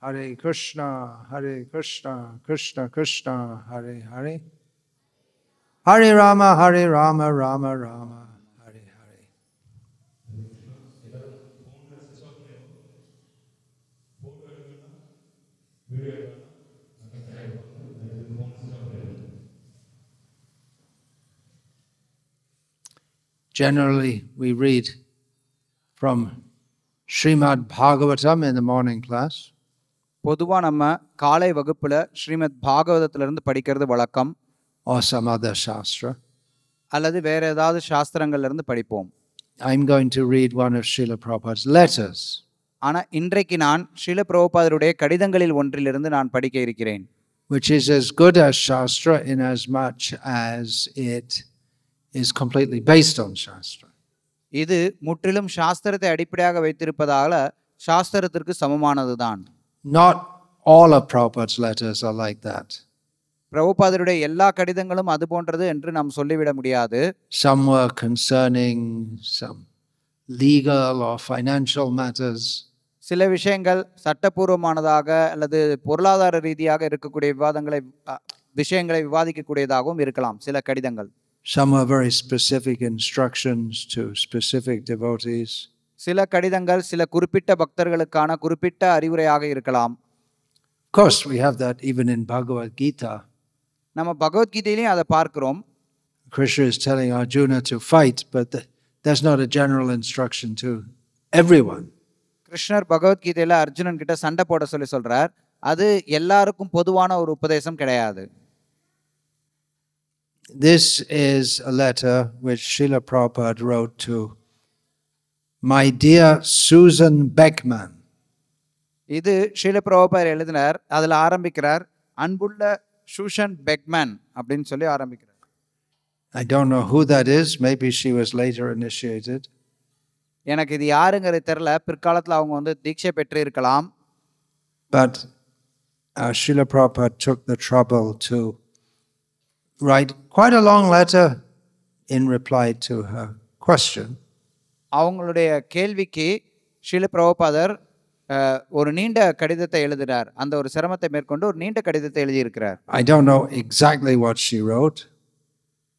Hare Krishna, Krishna Krishna, Hare Hare. Hare Rama, Rama Rama, Hare Hare. Generally, we read from Srimad Bhagavatam in the morning class. பொதுவா நம்ம காலை வகுப்புல ஸ்ரீமத் பாகவதத்திலிருந்து படிக்கிறது வழக்கம். Or some other shastra. அல்லது வேற ஏதாவது சாஸ்திரங்கள்ல இருந்து படிப்போம். I'm going to read one of Srila Prabhupada's letters. ஆனா இன்றைக்கு நான் ஸ்ரீல பிரபுபாதருடைய கடிதங்களில் ஒன்றிலிருந்து நான் படிக்க இருக்கிறேன். Which is as good as shastra in as much as it is completely based on shastra. இது முற்றிலும் சாஸ்திரத்தை அடிப்படையாக வைத்திருப்பதால சாஸ்திரத்திற்கு சமமானதுதான். Not all of Prabhupada's letters are like that. பிரபுபாதருடைய எல்லா கடிதங்களும் அது போன்றது என்று நாம் சொல்லிவிட முடியாது. Some were concerning some legal or financial matters. சில விஷயங்கள் சட்டபூர்வமானதாக அல்லது பொருளாதார ரீதியாக இருக்கக்கூடிய விஷயங்களை விவாதிக்கக்கூடியதாகவும் இருக்கலாம் சில கடிதங்கள். Some are very specific instructions to specific devotees. சில கடிதங்கள் சில குறிப்பிட்ட பக்தர்களுக்கான குறிப்பிட்ட அறிவுரையாக இருக்கலாம். Of course, we have that even in Bhagavad Gita. நம்ம பகவத்கீதையிலையும் அதை பார்க்கிறோம். Krishna is telling Arjuna to fight, but that's not a general instruction to everyone. கிருஷ்ணர் பகவத்கீதையில அர்ஜுனன் கிட்ட சண்டை போட சொல்றார். அது எல்லாருக்கும் பொதுவான ஒரு உபதேசம் கிடையாது. This is a letter which Srila Prabhupada wrote to my dear Susan Beckman. இது ஸ்ரீல பிரபுபாதர் எழுதினார். அதுல ஆரம்பிக்கிறார் அன்புள்ள சூசன் பெக்மேன் அப்படின்னு சொல்லி ஆரம்பிக்கிறார். I don't know who that is. Maybe she was later initiated. எனக்கு இது யாருங்கிறது தெரியல. பிற்காலத்தில் அவங்க தீட்சை பெற்று இருக்கலாம். But Srila Prabhupada took the trouble to write quite a long letter in reply to her question. அவங்களுடைய கேள்விக்கு ஸ்ரீல பிரபுபாதர் ஒரு நீண்ட கடிதத்தை எழுதினார். அந்த ஒரு சிரமத்தை மேற்கொண்டு ஒரு நீண்ட கடிதத்தை எழுதியிருக்கிறார். I don't know exactly what she wrote.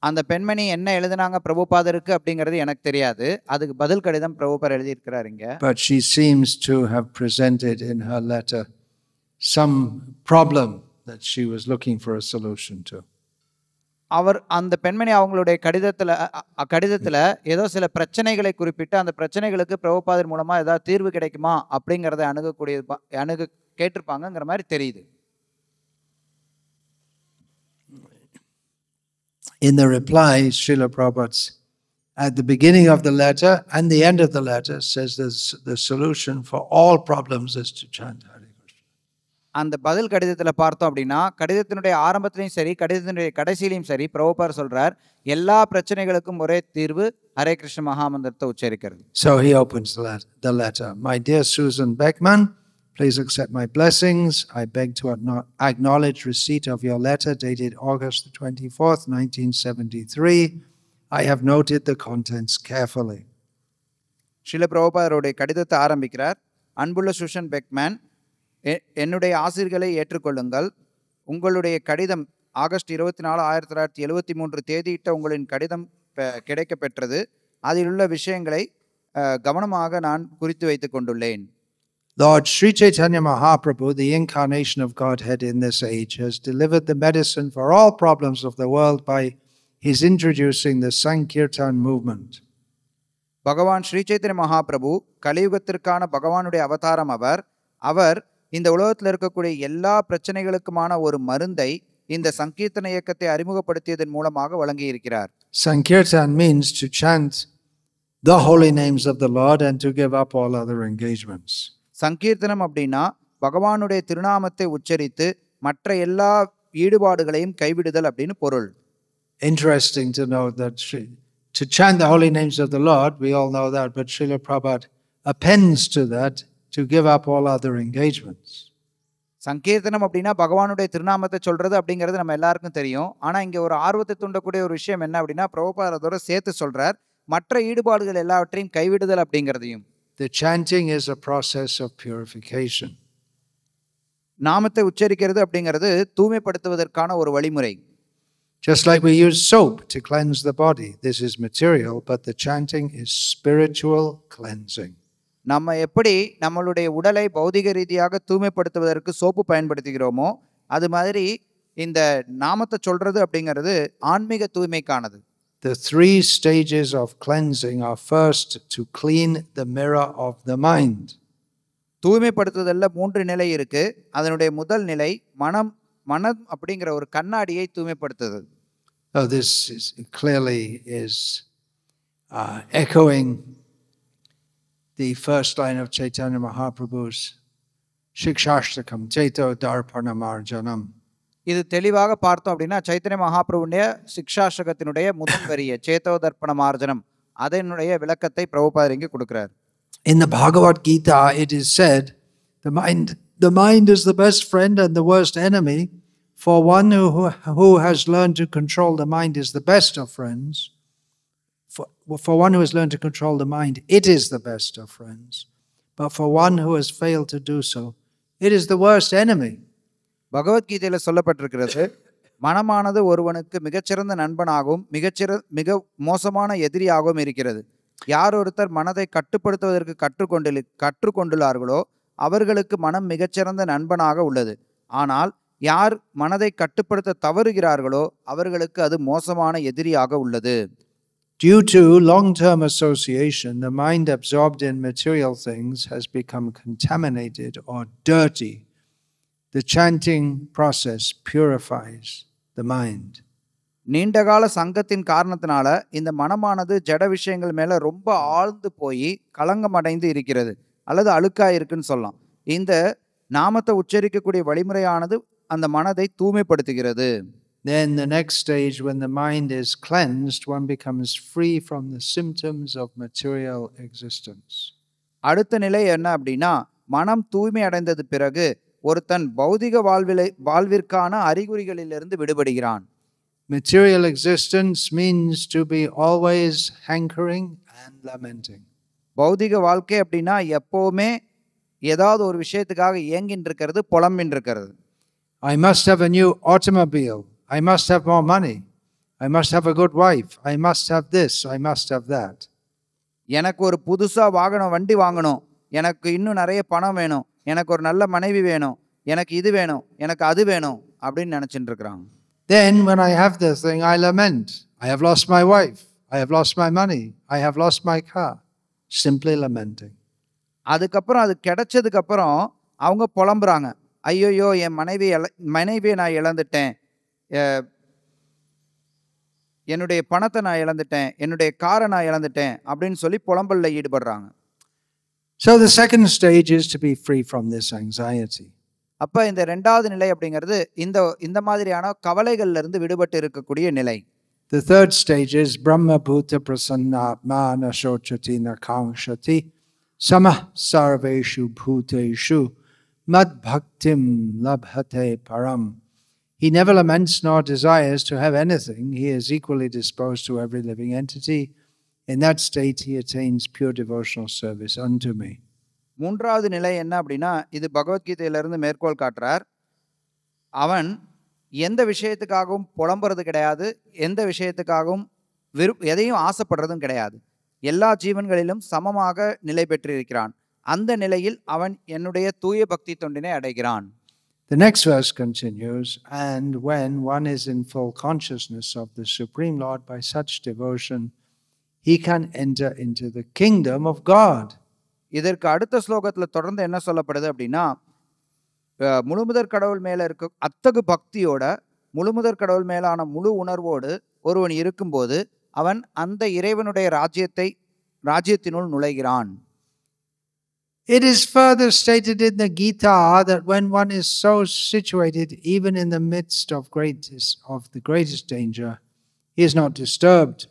அந்த பெண்மணி என்ன எழுதினாங்க பிரபுபாதருக்கு அப்படிங்கிறது எனக்கு தெரியாது. அதுக்கு பதில் கடிதம் பிரபுபாதர் எழுதியிருக்கிறார் இங்க. But she seems to have presented in her letter some problem that she was looking for a solution to. அவர் அந்த பெண்மணி அவங்களுடைய கடிதத்துல ஏதோ சில பிரச்சனைகளை குறிப்பிட்டு அந்த பிரச்சனைகளுக்கு பிரபுபாதர் மூலமா ஏதாவது தீர்வு கிடைக்குமா அப்படிங்கறத கேட்டிருப்பாங்கங்கிற மாதிரி தெரியுது. In the reply, Srila Prabhupada at the beginning of the letter and the end of the letter says the solution for all problems is to chant Hare Krishna. அந்த பதில் கடிதத்துல பார்த்தோம் அப்படின்னா கடிதத்தினுடைய ஆரம்பத்திலையும் சரி கடிதத்தினுடைய கடைசியிலையும் சரி பிரபுபாதர் சொல்றார் எல்லா பிரச்சனைகளுக்கும் ஒரே தீர்வு Hare Krishna மகாமந்திரத்தை உச்சரிக்கிறது. So he opens the letter. My dear Susan Beckman, please accept my blessings. I beg to acknowledge receipt of your letter dated August 24th, 1973. I have noted the contents carefully. Srila பிரபுபாதருடைய கடிதத்தை ஆரம்பிக்கிறார். அன்புள்ள சுஷன் பெக்மேன், என்னுடைய ஆசிர்களை ஏற்றுக்கொள்ளுங்கள். உங்களுடைய கடிதம் ஆகஸ்ட் 24, 1973 தேதியிட்ட உங்களின் கடிதம் கிடைக்க பெற்றது. அதில் உள்ள விஷயங்களை கவனமாக நான் குறித்து வைத்துக் கொண்டுள்ளேன். Lord Sri Chaitanya Mahaprabhu, the incarnation of Godhead in this age, has delivered the medicine for all problems of the world by his introducing the Sankirtan movement. பகவான் ஸ்ரீ சைத்தன்ய மகாபிரபு கலியுகத்திற்கான பகவானுடைய அவதாரம். அவர் இந்த உலகத்தில் இருக்கக்கூடிய எல்லா பிரச்சனைகளுக்குமான ஒரு மருந்தை இந்த சங்கீர்த்தன இயக்கத்தை அறிமுகப்படுத்தியதன் மூலமாக வழங்கி இருக்கிறார். Sankirtan means to chant the holy names of the Lord and to give up all other engagements. சங்கீர்த்தனம் அப்படின்னா பகவானுடைய திருநாமத்தை உச்சரித்து மற்ற எல்லா ஈடுபாடுகளையும் கைவிடுதல் அப்படின்னு பொருள். Interesting to know that to chant the holy names of the Lord, we all know that, but Srila Prabhupada appends to that to give up all other engagements. சங்கீர்த்தனம் அப்படின்னா பகவானுடைய திருநாமத்தை சொல்றது அப்படிங்கிறது நம்ம எல்லாருக்கும் தெரியும். ஆனா இங்க ஒரு ஆர்வத்தை தூண்டக்கூடிய ஒரு விஷயம் என்ன அப்படின்னா பிரபுபாதர் அதோட சேர்த்து சொல்றார் மற்ற ஈடுபாடுகள் எல்லாவற்றையும் கைவிடுதல் அப்படிங்கிறதையும். The chanting is a process of purification. நாமத்தை உச்சரிக்கிறது அப்படிங்கிறது தூய்மைப்படுத்துவதற்கான ஒரு வழிமுறை. Just like we use soap to cleanse the body, this is material, but the chanting is spiritual cleansing. நம்ம எப்படி நம்மளுடைய உடலை பௌதிக ரீதியாக தூய்மைப்படுத்துவதற்கு சோப்பு பயன்படுத்துகிறோமோ அது மாதிரி இந்த நாமத்தை சொல்றது அப்படிங்கிறது ஆன்மீக தூய்மைக்கானது. The three stages of cleansing are first to clean the mirror of the mind. தூய்மைப்படுத்துதல்ல 3 நிலை இருக்கு. அதனுடைய முதல் நிலை மனம் அப்படிங்கிற ஒரு கண்ணாடியை தூய்மைப்படுத்துதல். Oh, this clearly is echoing the first line of Chaitanya Mahaprabhu's Shikshashtakam, Chaito Darpanamarjanam. இது தெளிவாக பார்த்தோம் அப்படின்னா சைத்தன்ய மகாபிரபுடைய சிக்ஷாஷகத்தினுடைய முதல் வரிய சேதோ தர்ப்பண மார்ஜனம் அதனுடைய விளக்கத்தை பிரபுபாதர் இங்கே கொடுக்கிறார். In the Bhagavad Gita it is said the mind is the best friend and the worst enemy. For one who has learned to control the mind is the best of friends. For one who has learned to control the mind, it is the best of friends. But for one who has failed to do so, it is the worst enemy. பகவத்கீதையில சொல்லப்பட்டிருக்கிறது, மனமானது ஒருவனுக்கு மிகச்சிறந்த நண்பனாகவும் மிக மோசமான எதிரியாகவும் இருக்கிறது. யார் ஒருத்தர் மனதை கட்டுப்படுத்துவதற்கு கற்றுக்கொண்டுள்ளார்களோ அவர்களுக்கு மனம் மிகச்சிறந்த நண்பனாக உள்ளது. ஆனால் யார் மனதை கட்டுப்படுத்த தவறுகிறார்களோ அவர்களுக்கு அது மோசமான எதிரியாக உள்ளது. Due to long-term association, the mind absorbed in material things has become contaminated or dirty. The chanting process purifies the mind. நீண்டகால சங்கத்தின் காரணத்தினால இந்த மனமானது ஜட விஷயங்கள் மேல ரொம்ப ஆழ்ந்து போய் களங்கம் அடைந்து இருக்கிறது அல்லது அழுக்காய் இருக்குன்னு சொல்லலாம். இந்த நாமத்தை உச்சரிக்கக்கூடிய வழிமுறையானது அந்த மனதை தூய்மைப்படுத்துகிறது. Then the next stage, when the mind is cleansed, one becomes free from the symptoms of material existence. அடுத்த நிலை என்ன அப்படின்னா, மனம் தூய்மை அடைந்தது பிறகு ஒருத்தன் பௌதிக வாழ்விற்கான அறிகுறிகளிலிருந்து விடுபடுகிறான். Material existence means to be always hankering and lamenting. பௌதிக வாழ்க்கை அப்படின்னா எப்பவுமே ஏதாவது ஒரு விஷயத்துக்காக ஏங்கின்னு இருக்கிறது, புலம்பின்னு இருக்கிறது. I must have a new automobile. I must have more money. I must have a good wife. I must have this. I must have that. எனக்கு ஒரு புதுசா வண்டி வாங்கணும், எனக்கு இன்னும் நிறைய பணம் வேணும், எனக்கு ஒரு நல்ல மனைவி வேணும், எனக்கு இது வேணும், எனக்கு அது வேணும் அப்படின்னு நினைச்சிட்டு இருக்கிறாங்க. Then when I have the thing, I lament. I have lost my wife. I have lost my money. I have lost my car. Simply lamenting. அதுக்கப்புறம் அது கிடைச்சதுக்கு அப்புறம் அவங்க புலம்புறாங்க. ஐயோயோ, என் மனைவியை நான் இழந்துட்டேன், என்னுடைய பணத்தை நான் இழந்துட்டேன், என்னுடைய காரை நான் இழந்துட்டேன் அப்படின்னு சொல்லி புலம்பல்ல ஈடுபடுறாங்க. So the second stage is to be free from this anxiety. அப்ப இந்த இரண்டாவது நிலை அப்படிங்கிறது இந்த மாதிரியான கவலைகள்ல இருந்து விடுபட்டு இருக்கக்கூடிய நிலை. The third stage is Brahma Bhuta Prasanna Mana Shochati Nakangshati Samah Sarveshu Bhuteshu Mad Bhaktim Labhate Param. He never laments nor desires to have anything. He is equally disposed to every living entity. In that state he attains pure devotional service unto me. மூன்றாவது நிலை என்ன அப்படின்னா, இது பகவத்கீதையிலிருந்து மேற்கோள் காட்டுறார். அவன் எந்த விஷயத்துக்காகவும் புலம்புறது கிடையாது, எந்த விஷயத்துக்காகவும் எதையும் ஆசைப்படுறதும் கிடையாது. எல்லா ஜீவன்களிலும் சமமாக நிலை பெற்றிருக்கிறான். அந்த நிலையில் அவன் என்னுடைய தூய பக்தி தொண்டினை அடைகிறான். The next verse continues, and when one is in full consciousness of the Supreme Lord by such devotion, he can enter into the kingdom of God. இதற்கு அடுத்த ஸ்லோகத்துல தொடர்ந்து என்ன சொல்லப்படுது அப்படின்னா, முழுமுதற் கடவுள் மேல இருக்க அத்தகு பக்தியோட முழுமுதற் கடவுள் மேலான முழு உணர்வோடு ஒருவன் இருக்கும்போது அவன் அந்த இறைவனுடைய ராஜ்யத்தினுள் நுழைகிறான். It is further stated in the Gita that when one is so situated, even in the midst of the greatest danger, he is not disturbed.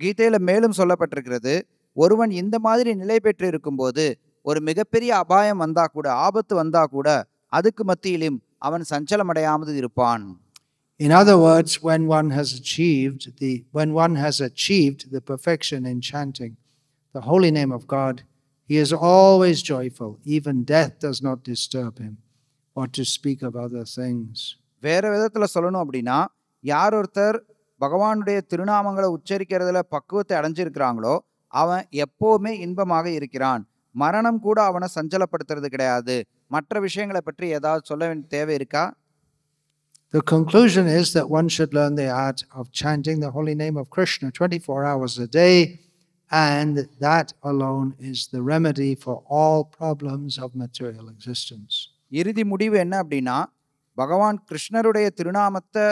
கீதையில மேலும் சொல்லப்பட்டிருக்கிறது, ஒருவன் இந்த மாதிரி நிலை பெற்று இருக்கும்போது ஒரு மிகப்பெரிய அபாயம் வந்தா கூட, ஆபத்து வந்தா கூட அதுக்கு மத்தியிலும் அவன் சஞ்சலமடையாமல் இருப்பான். In other words, when one has achieved the perfection in chanting the holy name of God, he is always joyful. Even death does not disturb him. or to speak of other things. வேற விதத்துல சொல்லணும் அப்படின்னா, யார் ஒருத்தர் பகவானுடைய திருநாமங்களை உச்சரிக்கிறதுல பக்குவத்தை அடைஞ்சிருக்கிறாங்களோ அவன் எப்பவுமே இன்பமாக இருக்கிறான். மரணம் கூட அவனை சஞ்சலப்படுத்துறது கிடையாது. மற்ற விஷயங்களை பற்றி ஏதாவது சொல்ல வேண்டிய தேவை இருக்கா? The conclusion is that one should learn the art of chanting the holy name of Krishna 24 hours a day, and that alone is the remedy for all problems of material existence. இறுதி முடிவு என்ன அப்படின்னா, பகவான் கிருஷ்ணருடைய திருநாமத்தை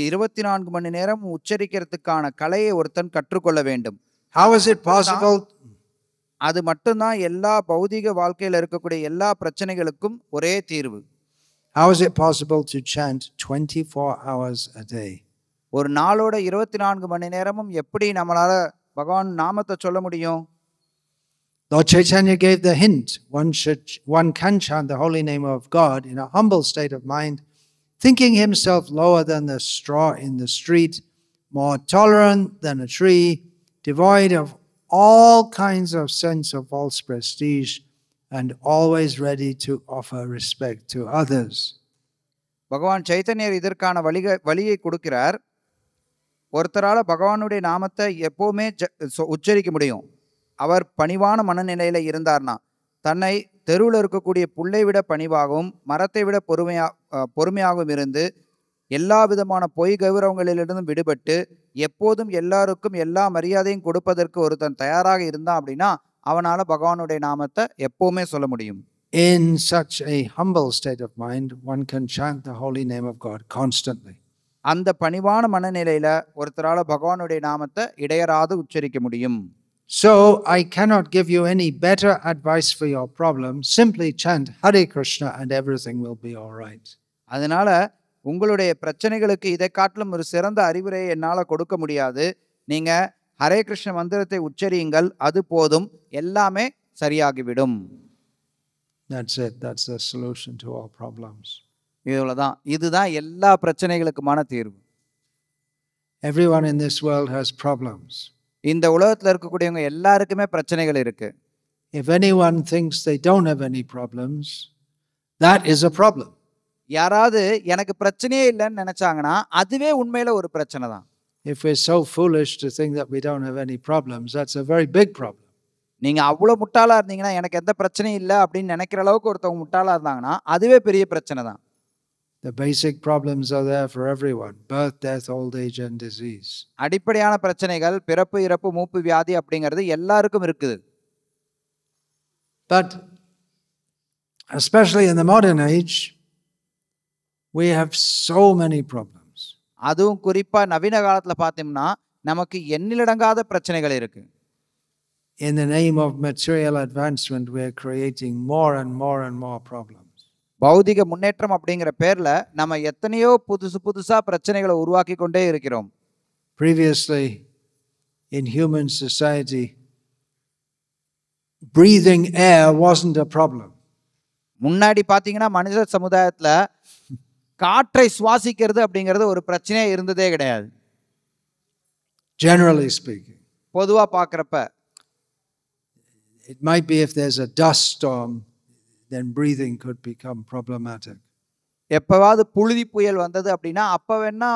24 மணி நேரம் உச்சரிக்கிறதுக்கான கலையை ஒருத்தன் கற்றுக்கொள்ள வேண்டும். How is it possible? அது மட்டும்தான் எல்லா பௌதிக வாழ்க்கையில் இருக்கக்கூடிய எல்லா பிரச்சனைகளுக்கும் ஒரே தீர்வு. How is it possible to chant 24 hours a day? ஒரு நாளோட 24 மணி நேரமும் எப்படி நம்மளால பகவான் நாமத்தை சொல்ல முடியும்? Lord Chaitanya gave the hint. One can chant the holy name of God in a humble state of mind, thinking himself lower than the straw in the street, more tolerant than a tree, devoid of all kinds of sense of false prestige, and always ready to offer respect to others. பகவான் சைத்தன்யர் இதற்கான வழியை கொடுக்கிறார். ஒருத்தரால பகவானுடைய நாமத்தை எப்பவுமே உச்சரிக்க முடியும். அவர் பணிவான மனநிலையில இருந்தார்னா, தன்னை தெருவில் இருக்கக்கூடிய புல்லை விட பணிவாகவும் மரத்தை விட பொறுமையாகவும் இருந்து எல்லா விதமான பொய் கௌரவங்களிலிருந்தும் விடுபட்டு எப்போதும் எல்லாருக்கும் எல்லா மரியாதையும் கொடுப்பதற்கு ஒருத்தன் தயாராக இருந்தான் அப்படின்னா அவனால பகவானுடைய நாமத்தை எப்பவுமே சொல்ல முடியும். In such a humble state of mind, one can chant the holy name of God constantly. அந்த பணிவான மனநிலையில ஒருத்தரால பகவானுடைய நாமத்தை இடையறாது உச்சரிக்க முடியும். So I cannot give you any better advice for your problem. Simply chant Hare Krishna and everything will be all right. அதனால உங்களுடைய பிரச்சனைகளுக்கு இதை காட்டிலும் ஒரு சிறந்த அறிவுரையை என்னால கொடுக்க முடியாது. நீங்க ஹரே கிருஷ்ண மந்திரத்தை உச்சரியுங்கள், அது போதும், எல்லாமே சரியாகிவிடும். That's it. That's the solution to all problems. இவ்வளவுதான். இதுதான் எல்லா பிரச்சனைகளுக்குமான தீர்வு. Everyone in this world has problems. இந்த உலகத்துல இருக்கக்கூடியவங்க எல்லாருக்குமே பிரச்சனைகள் இருக்கு. If anyone thinks they don't have any problems, that is a problem. யாராவது எனக்கு பிரச்சனையே இல்லைன்னு நினைச்சாங்கன்னா அதுவே உண்மையில ஒரு பிரச்சனை தான். If we're so foolish to think that we don't have any problems, that's a very big problem. நீங்க அவ்வளவு முட்டாளா இருந்தீங்கன்னா எனக்கு எந்த பிரச்சனையும் இல்லை அப்படின்னு நினைக்கிற அளவுக்கு ஒருத்தவங்க முட்டாளா இருந்தாங்கன்னா அதுவே பெரிய பிரச்சனை தான். The basic problems are there for everyone: birth, death, old age and disease. அடிப்படையான பிரச்சனைகள் பிறப்பு, இறப்பு, மூப்பு, வியாதி அப்படிங்கிறது எல்லாருக்கும் இருக்குது. But especially in the modern age, we have so many problems. அதுவும் குறிப்பா நவீன காலத்துல பார்த்தோம்னா நமக்கு எண்ணிலடங்காத பிரச்சனைகள் இருக்கு. In the name of material advancement, we are creating more and more and more problems. பௌதிக முன்னேற்றம் அப்படிங்கிற பேர்ல நம்ம எத்தனையோ புதுசா பிரச்சனைகளை உருவாக்கி கொண்டே இருக்கிறோம். Previously, in human society, breathing air wasn't a problem. முன்னாடி பாத்தீங்கன்னா மனித சமுதாயத்துல காற்றை சுவாசிக்கிறது அப்படிங்கிறது ஒரு பிரச்சனையே இருந்ததே கிடையாது. Generally speaking, பொதுவா பார்க்கறப்ப it might be if there's a dust storm, then breathing could become problematic. எப்பவாவது புழுதி புயல் வந்தது அப்படின்னா அப்ப வேணா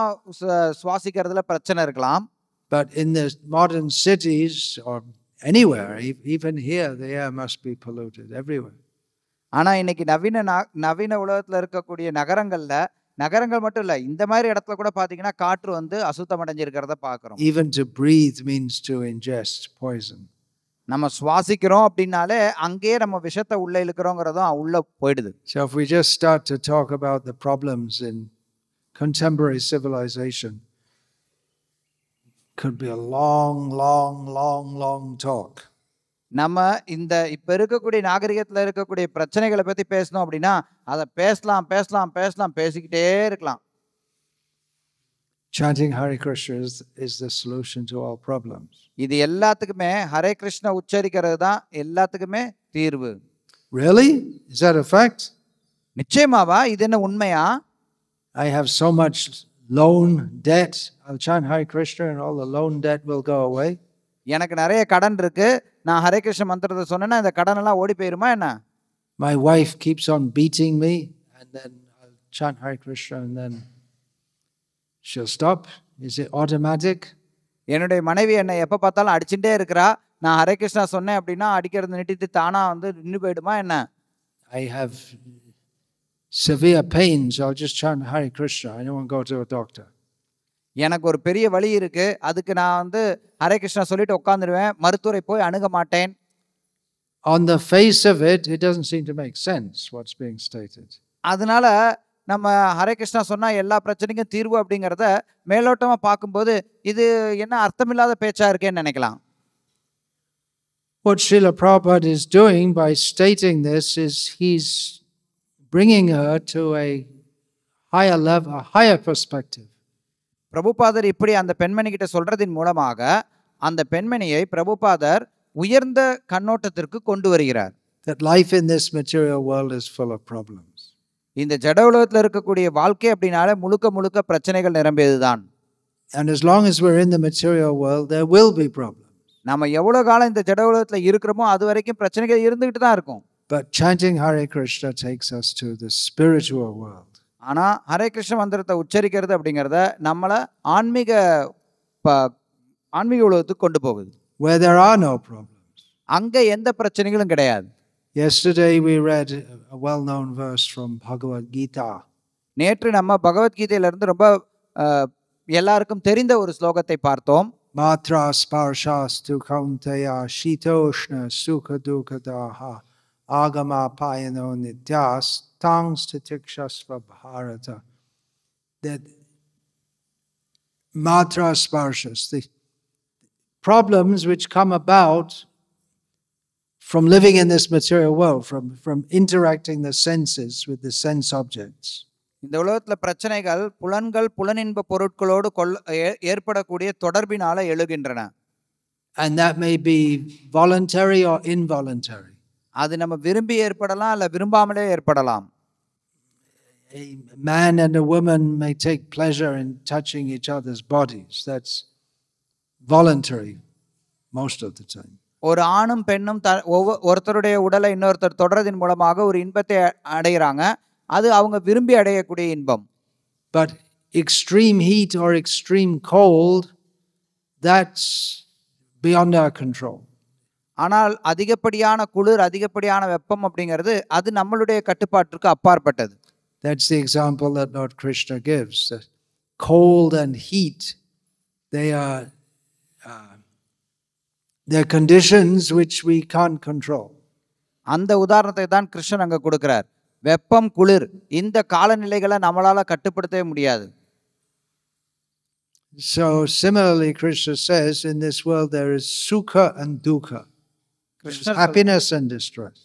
சுவாசிக்கிறதுல பிரச்சனை இருக்கலாம். But in the modern cities or anywhere, even here, the air must be polluted everywhere. ஆனா இன்னைக்கு நவீன உலகத்துல இருக்கக்கூடிய நகரங்கள் மட்டும் இல்ல, இந்த மாதிரி இடத்துல கூட பாத்தீங்கன்னா காற்று வந்து அசுத்தம் அடைஞ்சிருக்கிறத பாக்குறோம். Even to breathe means to ingest poison. நம்ம சுவாசிக்கிறோம் அப்படின்னாலே அங்கேயே நம்ம விஷத்தை உள்ள இழுக்கிறோங்கிறதும் உள்ள போயிடுது. So if we just start to talk about the problems in contemporary civilization, could be a long talk. நம்ம இந்த இப்ப இருக்கக்கூடிய நாகரிகத்துல இருக்கக்கூடிய பிரச்சனைகளை பத்தி பேசணும் அப்படின்னா அதை பேசலாம் பேசிக்கிட்டே இருக்கலாம். Chanting Hare Krishna is the solution to all problems. இது எல்லாத்துக்குமே ஹரே கிருஷ்ண உச்சரிக்கிறது தான் எல்லாத்துக்குமே தீர்வு. Really? Is that a fact? நிச்சயமாவா? இது என்ன உண்மையா? I have so much loan debt. I'll chant Hare Krishna and all the loan debt will go away. எனக்கு நிறைய கடன் இருக்கு, நான் ஹரே கிருஷ்ண மந்திரத்தை சொன்னேன்னா இந்த கடன் எல்லாம் ஓடி போயிருமா என்ன? My wife keeps on beating me and then I'll chant Hare Krishna and then she'll stop? Is it automatic? என்னுடைய மனைவி என்னை எப்போ பார்த்தாலும் அடிச்சுட்டே இருக்கிறா. நான் ஹரே கிருஷ்ணா சொன்னேன் அப்படின்னா அடிக்கிறது நிறுத்திட்டு தானா வந்து நின்று போயிடுமா என்ன? I have severe pains. I'll just chant Hare Krishna. I don't want to go to a doctor. எனக்கு ஒரு பெரிய வலி இருக்கு, அதுக்கு நான் வந்து ஹரே கிருஷ்ணா சொல்லிட்டு உட்காந்துருவேன், மருத்துவரை போய் அணுக மாட்டேன். On the face of it, it doesn't seem to make sense what's being stated. அதனால நம்ம ஹரே கிருஷ்ணா சொன்னா எல்லா பிரச்சனைக்கும் தீர்வு அப்படிங்கிறத மேலோட்டமா பார்க்கும்போது இது என்ன அர்த்தமில்லாத பேச்சா இருக்கேன்னு நினைக்கலாம். What Srila Prabhupada is doing by stating this is he's bringing her to a higher level, a higher perspective. பிரபுபாதர் இப்படி அந்த பெண்மணி கிட்ட சொல்றதின் மூலமாக அந்த பெண்மணியை பிரபுபாதர் உயர்ந்த கண்ணோட்டத்திற்கு கொண்டு வருகிறார். That life in this material world is full of problems. இந்த ஜட உலகத்தில் இருக்கக்கூடிய வாழ்க்கை அப்படின்னாலே முழுக்க முழுக்க பிரச்சனைகள் நிரம்பியதுதான். And as long as we're in the material world, there will be problems. நம்ம எவ்வளவு காலம் இந்த ஜட உலகத்தில் இருக்கிறோமோ அது வரைக்கும் பிரச்சனைகள் இருந்துகிட்டு தான் இருக்கும். But chanting Hare Krishna takes us to the spiritual world. ஆனா ஹரே கிருஷ்ண மந்திரத்தை உச்சரிக்கிறது அப்படிங்கிறத நம்மளை ஆன்மீக உலகத்துக்கு கொண்டு போகுது. Where there are no problems. அங்க எந்த பிரச்சனைகளும் கிடையாது. Yesterday we read a well-known verse from Bhagavad Gita. நேற்று நம்ம பகவத்கீதையில இருந்து ரொம்ப எல்லாருக்கும் தெரிந்த ஒரு ஸ்லோகத்தை பார்த்தோம். Matra sparshastu kaunteya shitoshna sukha dukkadaha agama payano nityas tangs titikshasva bharata. That matra sparshas, the problems which come about from living in this material world, from interacting the senses with the sense objects. இந்த உலகத்துல பிரச்சனைகள் புலன்கள் புலனின்ப பொருட்களோடு ஏற்படக்கூடிய தொடர்பினால எழுகின்றன. And that may be voluntary or involuntary. அது நம்ம விரும்பி ஏற்படலாம் அல்ல விரும்பாமலே ஏற்படலாம். A man and a woman may take pleasure in touching each other's bodies. That's voluntary most of the time. ஒரு ஆணும் பெண்ணும் ஒருத்தருடைய உடலை இன்னொருத்தர் தொடர்றதின் மூலமாக ஒரு இன்பத்தை அடைகிறாங்க. அது அவங்க விரும்பி அடையக்கூடிய இன்பம். But extreme heat or extreme cold, that's beyond our control. ஆனால் அதிகப்படியான குளிர் அதிகப்படியான வெப்பம் அப்படிங்கிறது அது நம்மளுடைய கட்டுப்பாட்டிற்கு அப்பாற்பட்டது. That's the example that Lord Krishna gives. That cold and heat, they're conditions which we can't control. அந்த உதாரணத்தை தான் கிருஷ்ணன் அங்க கொடுக்கிறார். வெப்பம் குளிர் இந்த காலநிலைகளை நம்மளால கட்டுப்படுத்தவே முடியாது. So similarly Krishna says in this world there is sukha and dukkha. Happiness and distress.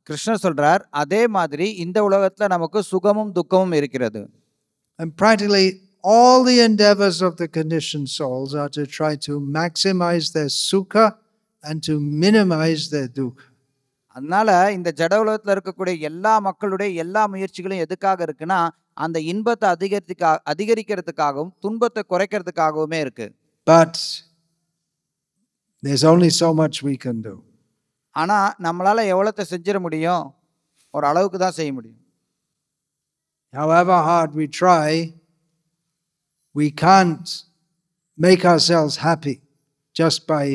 கிருஷ்ணர் சொல்றார் அதே மாதிரி இந்த உலகத்துல நமக்கு சுகமும் துக்கமும் இருக்கிறது. And practically all the endeavors of the conditioned souls are to try to maximize their sukha and to minimize their dukkha. அதனால இந்த ஜட உலகத்துல இருக்கக்கூடிய எல்லா மக்களுடைய எல்லா முயற்சிகளும் எதுக்காக இருக்குன்னா அந்த இன்பத்தை அதிகரிக்கிறதுக்காகவும் துன்பத்தை குறைக்கிறதுக்காகவுமே இருக்கு. But there's only so much we can do. ஆனா நம்மளால எவ்வளத்தை செஞ்சிட முடியும்? ஒரு அளவுக்கு தான் செய்ய முடியும். However hard we try, we can't make ourselves happy just by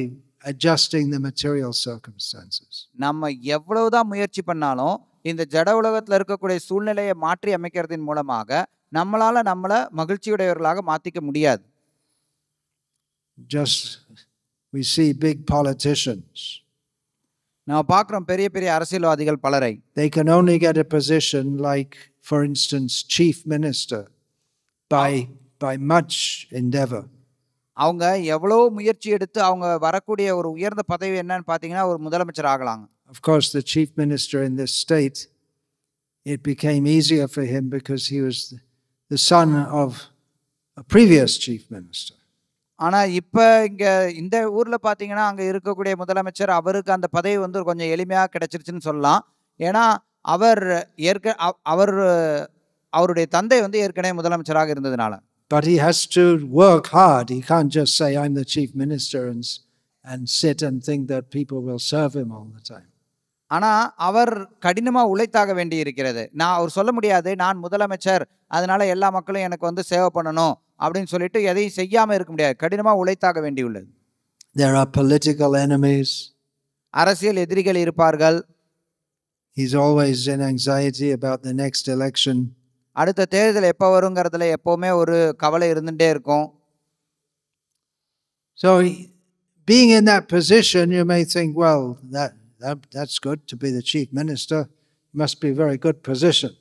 adjusting the material circumstances. நம்ம எவ்வளவுதான் முயற்சி பண்ணாலும் இந்த ஜட உலகத்துல இருக்கக்கூடிய சூழ்நிலையை மாற்றி அமைக்கிறதின் மூலமாக நம்மளால நம்மள மகிழ்ச்சியுடையவர்களாக மாத்திக்க முடியாது. Just we see big politicians. நாம பார்க்கிறோம் பெரிய பெரிய அரசியல்வாதிகள் பலரை. They can only get a position like, for instance, chief minister by much endeavor. அவங்க எவ்வளவு முயற்சி எடுத்து அவங்க வரக்கூடிய ஒரு உயர்ந்த பதவி என்னன்னு பார்த்தீங்கன்னா ஒரு முதலமைச்சர் ஆகலாம். Of course, the chief minister in this state, it became easier for him because he was the son of a previous chief minister. ஆனா இப்ப இங்க இந்த ஊர்ல பாத்தீங்கன்னா அங்க இருக்கக்கூடிய முதலமைச்சர் அவருக்கு அந்த பதவி வந்து கொஞ்சம் எளிமையா கிடைச்சிருச்சுன்னு சொல்லலாம். ஏன்னா அவருடைய தந்தை வந்து ஏற்கனவே முதலமைச்சராக இருந்ததுனால. But he has to work hard. He can't just say, I'm the chief minister and sit and think that people will serve him all the time. ஆனா அவர் கடினமா உழைத்தாக வேண்டி இருக்கிறது. அவர் சொல்ல முடியாது, நான் முதலமைச்சர், அதனால எல்லா மக்களும் எனக்கு வந்து சேவை பண்ணணும் அப்படின்னு சொல்லிட்டு எதையும் செய்யாம இருக்க முடியாது. கடினமா உழைத்தாக வேண்டியுள்ளது. There are political enemies. அரசியல் எதிரிகள் இருப்பார்கள். He's always in anxiety about the next election. அடுத்த தேர்தல் எப்ப வருங்கிறதுல எப்பவுமே ஒரு கவலை இருந்துட்டே இருக்கும். So being in that position, you may think, well, that's good to be the chief minister. Must be a very good position.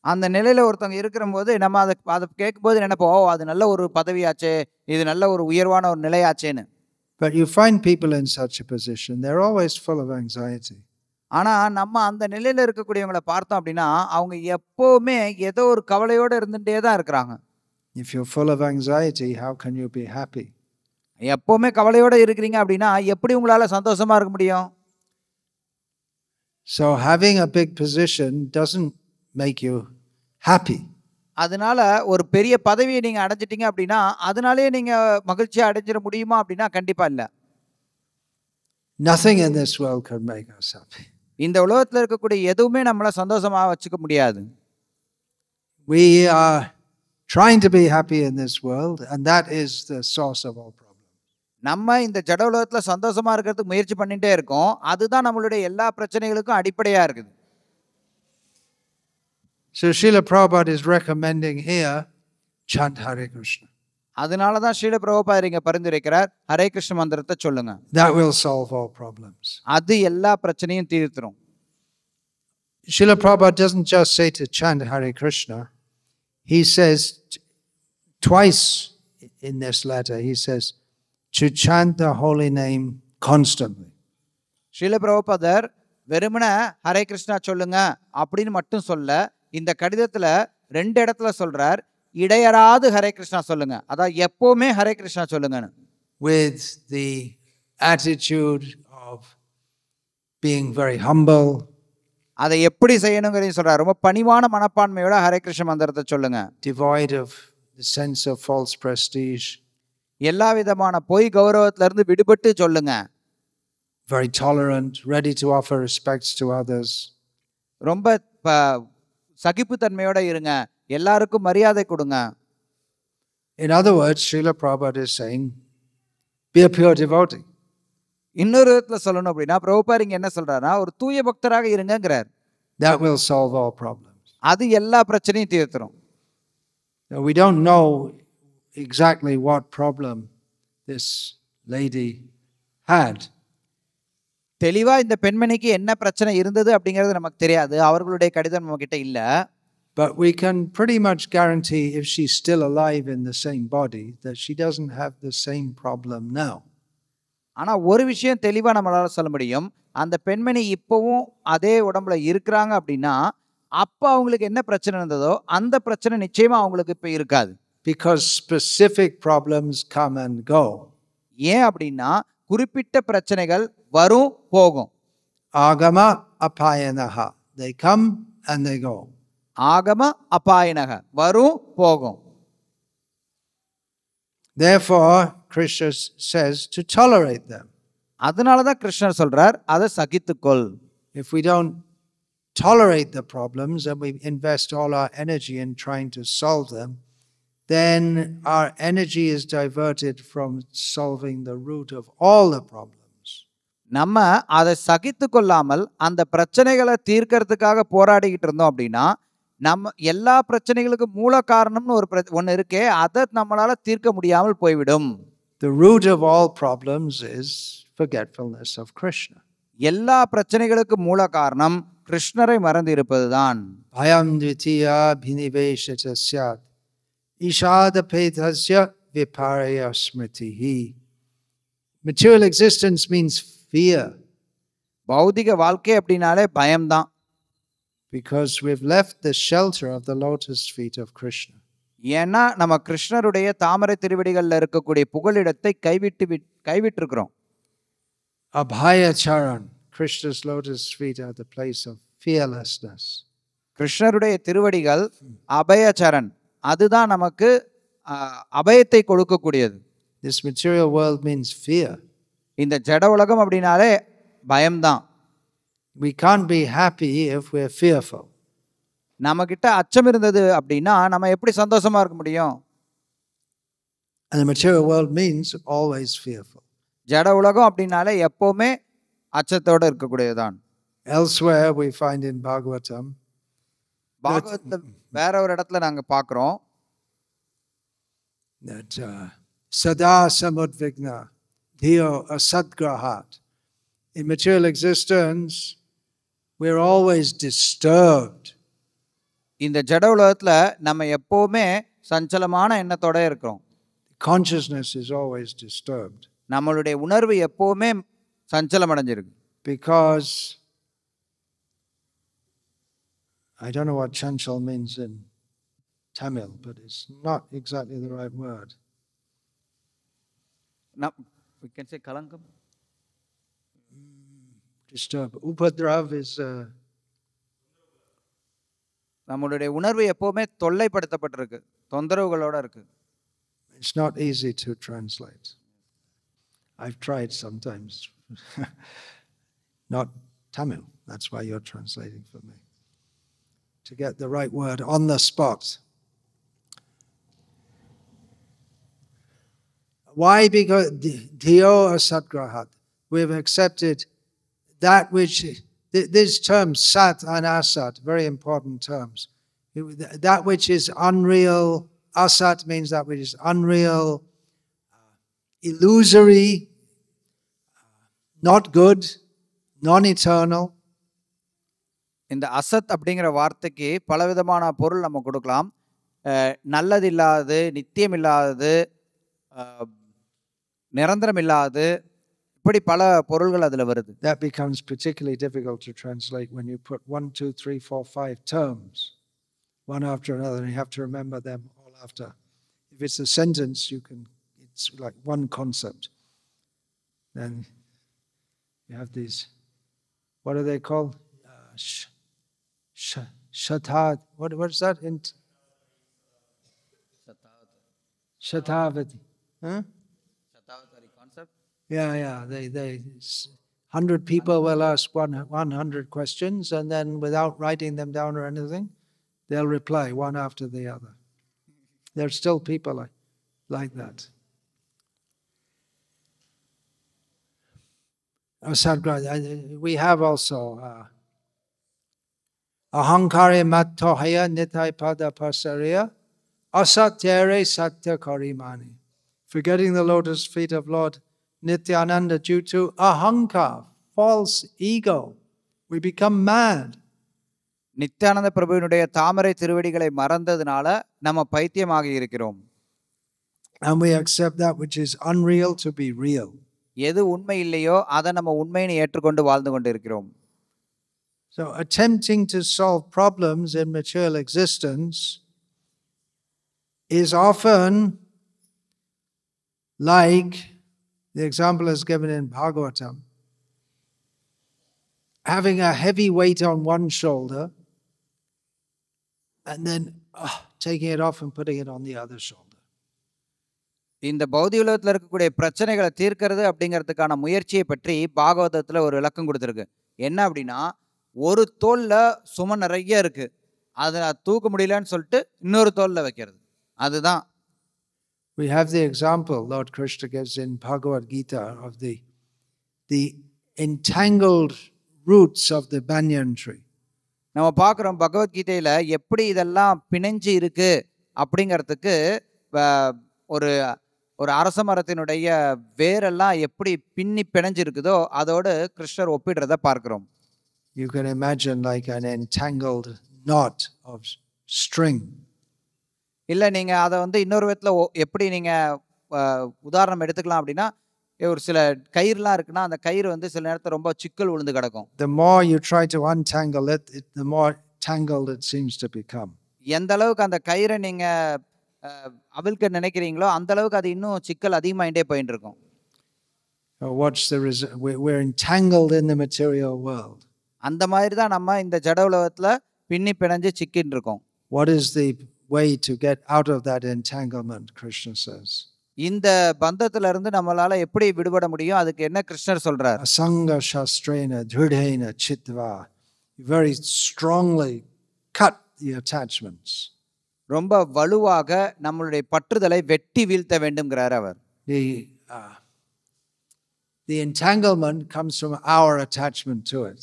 அந்த நிலையில ஒருத்தவங்க இருக்கிறபோது நம்ம அதை கேட்கும்போது நினைப்போம், அது நல்ல ஒரு பதவியாச்சே, இது நல்ல ஒரு உயர்வான ஒரு நிலையாச்சேன்னு. But you find people in such a position, they're always full of anxiety. ஆனா நம்ம அந்த நிலையில இருக்கக்கூடியவங்களை பார்த்தோம் அப்படின்னா அவங்க எப்பவுமே ஏதோ ஒரு கவலையோட இருந்துட்டே தான் இருக்கிறாங்க. If you're full of anxiety, how can you be happy? எப்பவுமே கவலையோட இருக்கிறீங்க அப்படின்னா எப்படி உங்களால சந்தோஷமா இருக்க முடியும்? So having a big position doesn't make you happy. அதனால ஒரு பெரிய பதவியை நீங்க அடைஞ்சிட்டீங்க அப்படின்னா அதனாலே நீங்க மகிழ்ச்சியா அடைஞ்சிட முடியுமா அப்படின்னா கண்டிப்பா இல்ல. Nothing in this world can make us happy. இந்த உலகத்துல இருக்கக்கூடிய எதுவுமே நம்மள சந்தோஷமா வச்சுக்க முடியாது. We are trying to be happy in this world, and that is the source of all problems. நம்ம இந்த ஜட உலகத்துல சந்தோஷமா இருக்கிறதுக்கு முயற்சி பண்ணிட்டே இருக்கோம். அதுதான் நம்மளுடைய எல்லா பிரச்சனைகளுக்கும் அடிப்படையா இருக்குது. So Srila Prabhupada is recommending here chant Hare Krishna. அதனால தான் ஸ்ரீல பிரபுபாதர் இங்க பரிந்துரைக்கிறார், ஹரே கிருஷ்ண மந்திரத்தை சொல்லுங்க. That will solve all problems. அது எல்லா பிரச்சனையும் தீர்த்துரும். Srila Prabhupada doesn't just say to chant Hare Krishna. He says twice in this letter, he says to chant the holy name constantly. Srila பிரபுபாதர் வெறுமன ஹரே கிருஷ்ணா சொல்லுங்க அப்படின்னு மட்டும் சொல்ல, இந்த கடிதத்துல 2 இடத்துல சொல்றார், இடையராது ஹரே கிருஷ்ணா சொல்லுங்க, அதாவது எப்பவுமே ஹரே கிருஷ்ணா சொல்லுங்கன்னு. With the attitude of being very humble. அதை எப்படி செய்யணுங்கிறதையும் சொல்றார். ரொம்ப பணிவான மனப்பான்மையோட ஹரே கிருஷ்ண மந்திரத்தை சொல்லுங்க. Devoid of the sense of false prestige. எல்லா விதமான பொய் கௌரவத்துல இருந்து விடுபட்டு சொல்லுங்க. Very tolerant, ready to offer respects to others. ரொம்ப சகிப்புத்தன்மையோட இருங்க, எல்லாருக்கும் மரியாதை கொடுங்க. In other words, Srila Prabhupada is saying, be a pure devotee. இன்னொரு விதத்துல சொல்லணும் அப்படின்னா பிரபுபாதர் இங்க என்ன சொல்றாருன்னா ஒரு தூய பக்தராக இருங்கங்கிறார். That will solve all problems. அது எல்லா பிரச்சனையும் தீர்த்துரும். Now, we don't know exactly what problem this lady had. தெளிவா இந்த பெண்மணிக்கு என்ன பிரச்சனை இருந்தது அப்படிங்கிறது நமக்கு தெரியாது. அவர்களுடைய கடிதம் நம்ம கிட்ட இல்ல. But we can pretty much guarantee if she's still alive in the same body that she doesn't have the same problem now. ஆனா ஒரு விஷயம் தெளிவா நம்மளால சொல்ல முடியும், அந்த பெண்மணி இப்பவும் அதே உடம்புல இருக்கிறாங்க அப்படின்னா அப்ப அவங்களுக்கு என்ன பிரச்சனை இருந்ததோ அந்த பிரச்சனை நிச்சயமா அவங்களுக்கு இப்ப இருக்காது. Because specific problems come and go. ஏன் அப்படின்னா குறிப்பிட்ட பிரச்சனைகள் வரும் போகும். Agama apayanaha. They come and they go. ஆகம அபாயனக, வரும் போகும். Therefore, Krishna says to tolerate them. அதனாலதான் கிருஷ்ணர் சொல்றார், அதை சகித்துக்கொள். If we don't tolerate the problems and we invest all our energy in trying to solve them, then our energy is diverted from solving the root of all the problems. நம்ம அதை சகித்து கொள்ளாமல் அந்த பிரச்சனைகளை தீர்க்கறதுக்காக போராடிக்கிட்டு இருந்தோம் அப்படின்னா நம்ம எல்லா பிரச்சனைகளுக்கும் மூல காரணம்னு ஒன்று இருக்கே, அதை நம்மளால தீர்க்க முடியாமல் போய்விடும். The root of all problems is forgetfulness of Krishna. எல்லா பிரச்சனைகளுக்கும் மூல காரணம் கிருஷ்ணரை மறந்து இருப்பதுதான். Bhayam dvitiya bhiniveshata syat ishadapetasya viparaya smritihi. Material existence means fear. பௌதிக வாழ்க்கை அப்படின்னாலே பயம்தான். Because we've left the shelter of the lotus feet of Krishna. ஏன்னா நம்ம கிருஷ்ணருடைய தாமரை திருவடிகள்ல இருக்கக்கூடிய புகலிடத்தை கைவிட்டிருக்கிறோம். Abhaya charan, Krishna's lotus feet are the place of fearlessness. கிருஷ்ணருடைய திருவடிகள் அபயச்சரண், அதுதான் நமக்கு அபயத்தை கொடுக்கக்கூடியது. This material world means fear. இந்த ஜட உலகம் அப்படின்னாலே பயம்தான். We can't be happy if we're fearful. நம்ம கிட்ட அச்சம் இருந்தது அப்படின்னா நம்ம எப்படி சந்தோஷமா இருக்க முடியும்? And the material world means always fearful. ஜட உலகம் அப்படின்னாலே எப்பவுமே அச்சத்தோட இருக்கக்கூடியதுதான். Elsewhere we find in Bhagavatam, பாகவத்துல வேற ஒரு இடத்துல நாங்க பார்க்கிறோம் that sada samudvigna dhiyo asadgrahat. In material existence, we're always disturbed. இந்த ஜட உலகத்துல நம்ம எப்பவுமே சஞ்சலமான எண்ணத்தோட இருக்கிறோம். Consciousness is always disturbed. நம்மளுடைய உணர்வு எப்பவுமே சஞ்சலம் அடைஞ்சிருக்கு. Because I don't know what chanchal means in Tamil, but it's not exactly the right word. We can say kalankam. Disturb. Upadrav is நம்மளுடைய உணர்வு எப்பவுமே தொல்லைப்படுத்தப்பட்டிருக்கு, தொந்தரவுகளோட இருக்கு. It's not easy to translate. I've tried sometimes. Not Tamil. That's why you're translating for me. To get the right word on the spot. Why? Because Dhiyo Asatgrahat. We've accepted that which, these terms, Sat and Asat, very important terms. That which is unreal, Asat means that which is unreal, illusory, not good, non-eternal. இந்த அசத் அப்படிங்கிற வார்த்தைக்கு பலவிதமான பொருள் நம்ம கொடுக்கலாம். நல்லது இல்லாதது, நித்தியம் இல்லாதது, நிரந்தரம் இல்லாதது, இப்படி பல பொருள்கள் அதுல வருது. That becomes particularly difficult to translate when you put 1, 2, 3, 4, 5 terms one after another, and you have to remember them all after. If it's a sentence, it's like one concept. Then you have these, what are they called? Shatad. What is that? Shatavati. Huh? Shatavati concept. Yeah. They 100 people will ask 100 questions, and then without writing them down or anything, they'll reply one after the other. There are still people like that. We have also ahankare mattohaya nitai pada pasariya asatyare satya karimani. Forgetting the lotus feet of Lord Nityananda due to ahankar, false ego. We become mad. Nityananda பிரபுவினுடைய தாமரை திருவடிகளை மறந்ததுனால நம்ம பைத்தியமாக இருக்கிறோம். And we accept that which is unreal to be real. எது உண்மை இல்லையோ அதை நம்ம உண்மைன்னு ஏற்றுக்கொண்டு வாழ்ந்து கொண்டு இருக்கிறோம். So attempting to solve problems in material existence is often like the example is given in Bhagavatam, having a heavy weight on one shoulder and then taking it off and putting it on the other shoulder. இந்த பௌதிக உலகத்தில் இருக்கக்கூடிய பிரச்சனைகளை தீர்க்கிறது அப்படிங்கிறதுக்கான முயற்சியை பற்றி பாகவதத்தில் ஒரு விளக்கம் கொடுத்துருக்கு. என்ன அப்படின்னா, ஒரு தோல்ல சுமை நிறைய இருக்கு, அதை தூக்க முடியலன்னு சொல்லிட்டு இன்னொரு தோல்ல வைக்கிறது, அதுதான். We have the example Lord Krishna gives in Bhagavad Gita of the entangled roots of the banyan tree. நம்ம பார்க்குறோம் பகவத்கீதையில எப்படி இதெல்லாம் பிணைஞ்சு இருக்கு அப்படிங்கிறதுக்கு ஒரு ஒரு அரச மரத்தினுடைய வேரெல்லாம் எப்படி பின்னி பிணைஞ்சு இருக்குதோ அதோடு கிருஷ்ணர் ஒப்பிடுறத பார்க்கிறோம். You can imagine like an entangled knot of string. இல்லை நீங்க அதை இன்னொரு விதத்தில் எப்படி நீங்க உதாரணம் எடுத்துக்கலாம் அப்படின்னா, ஒரு சில கயிறுலாம் இருக்குன்னா அந்த கயிறு சில நேரத்தில் ரொம்ப சிக்கல் விழுந்து கிடக்கும். The more you try to untangle it, the more tangled it seems to become. எந்த அளவுக்கு அந்த கயிறை நீங்க அவிழ்க்க நினைக்கிறீங்களோ அந்த அளவுக்கு அது இன்னும் சிக்கல் அதிகமாயிட்டே போயிட்டு இருக்கும். What's the result? We're entangled in the material world. அந்த மாதிரி தான் நம்ம இந்த ஜட உலகத்துல பின்னி பிணைஞ்சு சிக்கிட்டு இருக்கோம். What is the way to get out of that entanglement? Krishna says. இந்த பந்தத்துல இருந்து நம்மளால எப்படி விடுபட முடியும்? அதுக்கு என்ன கிருஷ்ணர் சொல்றார்? Asanga shastrena dhridhena chitva. Very strongly cut the attachments. ரொம்ப வலுவாக நம்மளுடைய பற்றுதலை வெட்டி வீழ்த்த வேண்டும்ங்கிறார் அவர். The entanglement comes from our attachment to it.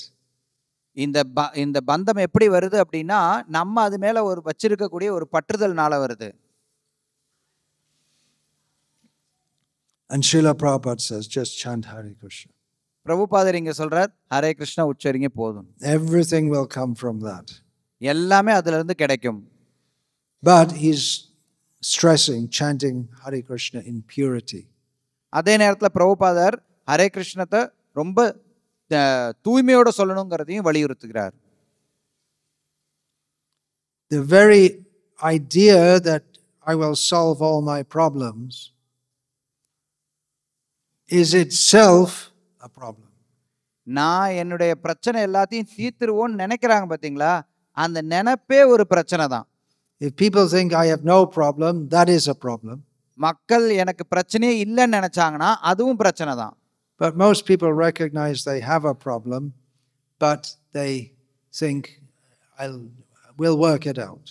இந்த பந்தம் எப்படி வருது அப்படின்னா நம்ம அது மேல ஒரு வச்சிருக்கக்கூடிய ஒரு பற்றுதல்னால வருது. And Srila Prabhupada says, just chant Hare Krishna. பிரபுபாதர் இங்க சொல்றார், ஹரே கிருஷ்ணா உச்சரிங்க போதும். Everything will come from that. எல்லாமே அதுல இருந்து கிடைக்கும். But he's stressing chanting Hare Krishna in purity. அதே நேரத்துல பிரபுபாதர் ஹரே கிருஷ்ணத்தை ரொம்ப தூய்மையோட சொல்லணுங்கிறதையும் வலியுறுத்துகிறார். The very idea that I will solve all my problems is itself a problem. நான் என்னுடைய பிரச்சனை எல்லாத்தையும் தீர்த்துருவோன்னு நினைக்கிறாங்க பாத்தீங்களா, அந்த நினைப்பே ஒரு பிரச்சனை தான். If people think I have no problem, that is a problem. மக்கள் எனக்கு பிரச்சனையே இல்லைன்னு நினைச்சாங்கன்னா அதுவும் பிரச்சனை தான். But most people recognize they have a problem, but they think we'll work it out.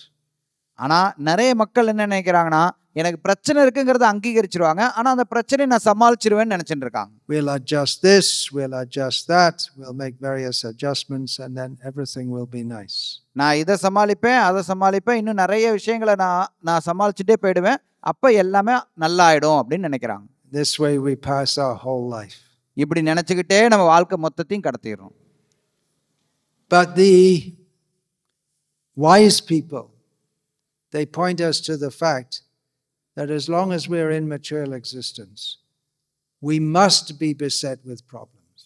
ஆனா நிறைய மக்கள் என்ன நினைக்கிறாங்கன்னா எனக்கு பிரச்சனை இருக்குங்கிறத அங்கீகரிச்சிருவாங்க, ஆனா அந்த பிரச்சனையை நான் சமாளிச்சிருவேன்னு நினைச்சிட்டு இருக்காங்க. We'll adjust this, we'll adjust that, we'll make various adjustments and then everything will be nice. நான் இதை சமாளிப்பேன், அதை சமாளிப்பேன், இன்னும் நிறைய விஷயங்களை நான் சமாளிச்சுட்டே போயிடுவேன், அப்ப எல்லாமே நல்லா ஆயிடும் அப்படின்னு நினைக்கிறாங்க. This way we pass our whole life. இப்படி நினைச்சுக்கிட்டே நம்ம வாழ்க்கை மொத்தத்தையும் கடத்திடுறோம். But the wise people, they point us to the fact that as long as we're in material existence, we must be beset with problems.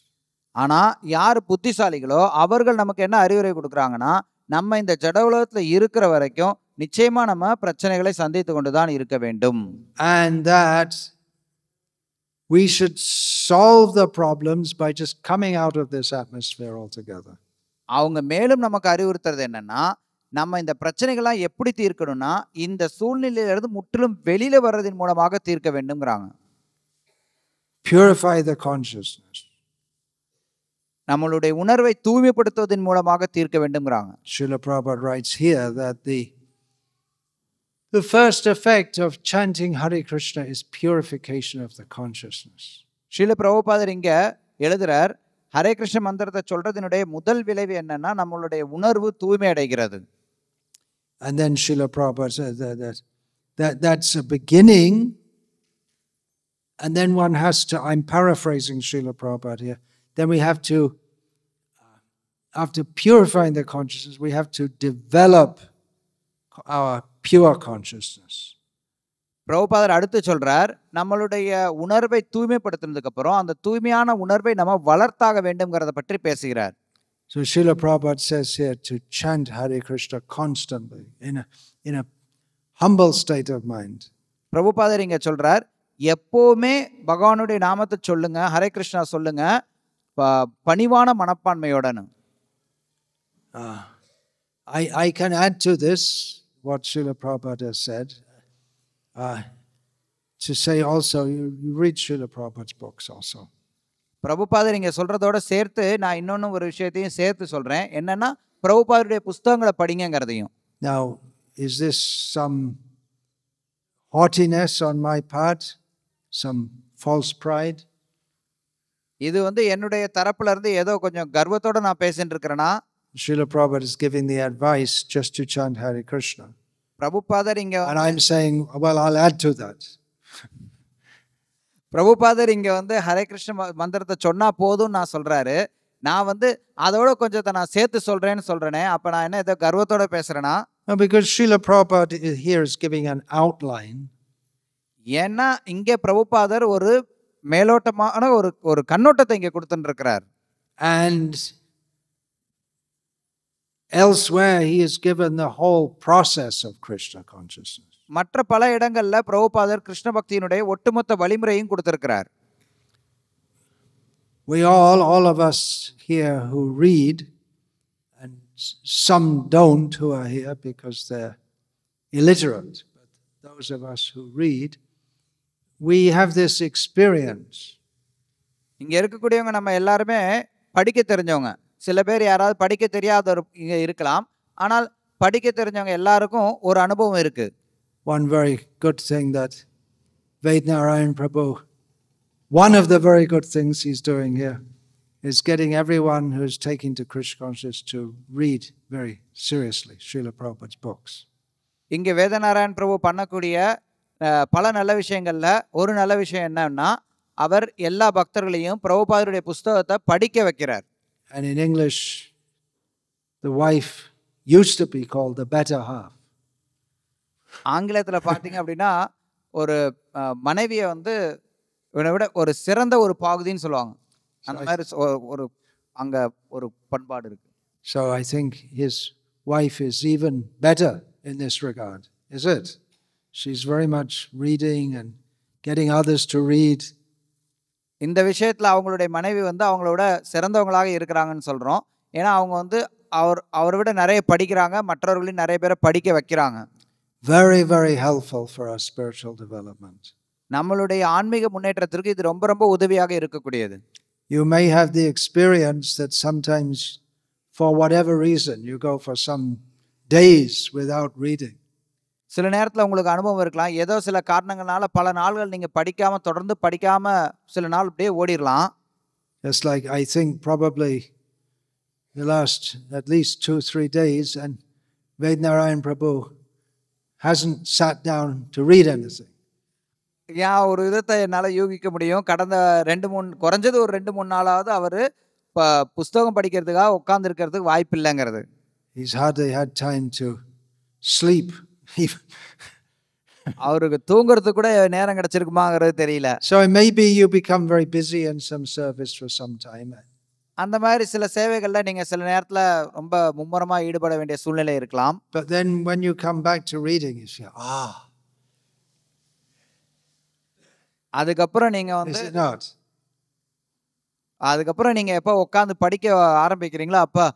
ஆனா யார் புத்திசாலிகளோ அவர்கள் நமக்கு என்ன அறிவுரை கொடுக்குறாங்கன்னா, நம்ம இந்த ஜட உலகத்துல இருக்கிற வரைக்கும் நிச்சயமா நம்ம பிரச்சனைகளை சந்தித்து கொண்டுதான் இருக்க வேண்டும். And that we should solve the problems by just coming out of this atmosphere altogether. அவங்க மேலும் நமக்கு அறிவுறுத்துறது என்னன்னா, நம்ம இந்த பிரச்சனைகள்லாம் எப்படி தீர்க்கணும்னா இந்த சூழ்நிலையிலிருந்து முற்றிலும் வெளியில வர்றதின் மூலமாக தீர்க்க வேண்டும்ங்கறாங்க. Purify the consciousness. நம்மளுடைய உணர்வை தூய்மைப்படுத்துவதன் மூலமாக தீர்க்க வேண்டும்ங்கறாங்க. Srila Prabhupada writes here that the first effect of chanting Hare Krishna is purification of the consciousness. Srila பிரபுபாதர் இங்க எழுதுறார், ஹரே கிருஷ்ண மந்திரத்தை சொல்றதினுடைய முதல் விளைவு என்னன்னா நம்மளுடைய உணர்வு தூய்மை அடைகிறது. And then Srila Prabhupada says that's a beginning, and then one has to, I'm paraphrasing Srila Prabhupada here, then we have to, after purifying the consciousness, we have to develop our pure consciousness. பிரபுபாதர் அடுத்து சொல்றார், நம்மளுடைய உணர்வை தூய்மைப்படுத்தினதுக்கு அப்புறம் அந்த தூய்மையான உணர்வை நம்ம வளர்த்தாக வேண்டும்ங்கறத பற்றி பேசுகிறார். So Srila Prabhupada says here to chant Hare Krishna constantly in a humble state of mind. பிரபுபாதர் இங்க சொல்றார், எப்பவுமே பகவானுடைய நாமத்தை சொல்லுங்க, ஹரே கிருஷ்ணா சொல்லுங்க, பணிவான மனப்பான்மையோடன்னு. I can add to this what Srila Prabhupada has said. To say also, you read Srila Prabhupada's books also. பிரபுபாதர் இங்க சொல்றதோட சேர்த்து நான் இன்னொன்னு ஒரு விஷயத்தையும் சேர்த்து சொல்றேன், என்னன்னா பிரபுபாதருடைய புத்தகங்களை படிங்கங்கிறதையும். Now, is this some haughtiness on my part, some false pride? இது என்னுடைய தரப்புல இருந்து ஏதோ கொஞ்சம் கர்வத்தோட நான் பேசிட்டு இருக்கறேனா? Srila Prabhupada is giving the advice just to chant Hare Krishna. பிரபுபாதர் இங்க And I'm saying, well, I'll add to that. பிரபுபாதர் இங்க ஹரே கிருஷ்ண மந்திரத்தை சொன்னா போதும் நான் சொல்றாரு, நான் அதோட கொஞ்சத்தை நான் சேர்த்து சொல்றேன்னு சொல்றேனே, அப்ப நான் என்ன ஏதோ கர்வத்தோட பேசுறேனா? No, because Srila Prabhupada here is giving an outline. ஏன்னா இங்க பிரபுபாதர் ஒரு மேலோட்டமான ஒரு கண்ணோட்டத்தை இங்க கொடுத்துட்டு இருக்கிறார். And elsewhere he has given the whole process of Krishna consciousness. மற்ற பல இடங்கள்ல பிரபுபாதர் கிருஷ்ண பக்தியினுடைய ஒட்டுமொத்த வழிமுறையும் கொடுத்திருக்கிறார். We all of us here who read, and some don't who are here because they're illiterate, but those of us who read, we have this experience. இங்க இருக்கக்கூடியவங்க நம்ம எல்லாருமே படிக்க தெரிஞ்சவங்க. சில பேர் யாராவது படிக்க தெரியாதவர் இங்க இருக்கலாம். ஆனால் படிக்க தெரிஞ்சவங்க எல்லாருக்கும் ஒரு அனுபவம் இருக்கு. One very good thing that Vednarayan Prabhu, one of the very good things he's doing here, is getting everyone who's taking to Krishna consciousness to read very seriously Srila Prabhupada's books. இங்க வேதநாராயண் பிரபு பண்ணக்கூடிய பல நல்ல விஷயங்கள்ல ஒரு நல்ல விஷயம் என்னன்னா அவர் எல்லா பக்தர்களையும் பிரபுபாதருடைய புஸ்தகத்தை படிக்க வைக்கிறார். And in English, the wife used to be called the better half. ஆங்கிலத்துல பாத்தீங்க அப்படின்னா ஒரு மனைவியை வந்து இவனை விட ஒரு சிறந்த ஒரு பாகுதின்னு சொல்லுவாங்க. அந்த மாதிரி ஒரு அங்க ஒரு பண்பாடு இருக்கு. So I think his wife is even better in this regard, is it? She's very much reading and getting others to read. இந்த விஷயத்துல அவங்களுடைய மனைவி வந்து அவங்களோட சிறந்தவங்களாக இருக்கிறாங்கன்னு சொல்றோம். ஏன்னா அவங்க வந்து அவரை விட நிறைய படிக்கிறாங்க, மற்றவர்களையும் நிறைய பேரை படிக்க வைக்கிறாங்க. Very, very helpful for our spiritual development. நம்மளுடைய ஆன்மீக முன்னேற்றத்திற்கு இது ரொம்ப ரொம்ப உதவியாக இருக்கக்கூடியது. You may have the experience that sometimes, for whatever reason, you go for some days without reading. சில நேரத்தில் உங்களுக்கு அனுபவம் இருக்கலாம். ஏதோ சில காரணங்களால பல நாள்கள் நீங்க படிக்காம தொடர்ந்து படிக்காம சில நாள் அப்படியே ஓடிடலாம். It's like I think probably the last at least 2-3 days, and Vednarayan Prabhu hasn't sat down to read anything. ஏன் ஒரு விதத்தை என்னால் யூகிக்க முடியும். கடந்த குறைஞ்சது ஒரு 2-3 நாளாவது அவர் புஸ்தகம் படிக்கிறதுக்காக உட்கார்ந்து இருக்கிறதுக்கு வாய்ப்பு இல்லைங்கிறது. He's hardly had time to sleep. அவருக்கு தூங்குறதுக்கு கூட நேரம் கிடைச்சிருக்குமாங்கிறது தெரியல. So maybe you become very busy in some service for some time. அந்த மாதிரி சில சேவைகள்ல நீங்க சில நேரத்துல ரொம்ப மும்முரமா ஈடுபட வேண்டிய சூழ்நிலை இருக்கலாம். But then when you come back to reading, you say, அதுக்கப்புறம் நீங்க வந்து is it not? அதுக்கப்புறம் நீங்க எப்ப உட்கார்ந்து படிக்க ஆரம்பிக்கிறீங்களோ அப்ப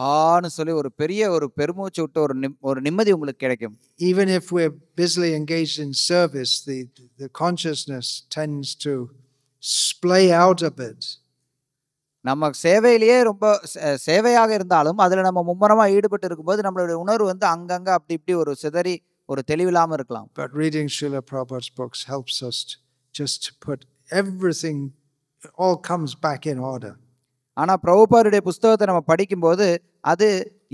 ஆன்னு சொல்லி ஒரு பெரிய ஒரு பெருமூச்சு விட்டு ஒரு நிம்மதி உங்களுக்கு கிடைக்கும். Even if we're busily engaged in service, the consciousness tends to splay out a bit. நம்ம சேவையிலேயே ரொம்ப சேவையாக இருந்தாலும் அதுல நம்ம மும்முரமா ஈடுபட்டு இருக்கும்போது நம்மளுடைய உணர்வு வந்து அங்கங்க அப்படி இப்படி ஒரு சிதறி ஒரு தெளிவில்லாம இருக்கலாம். But reading Srila Prabhupada's books helps us just put everything, it all comes back in order. ஆனா பிரபுபாதருடைய புஸ்தகத்தை நம்ம படிக்கும்போது அது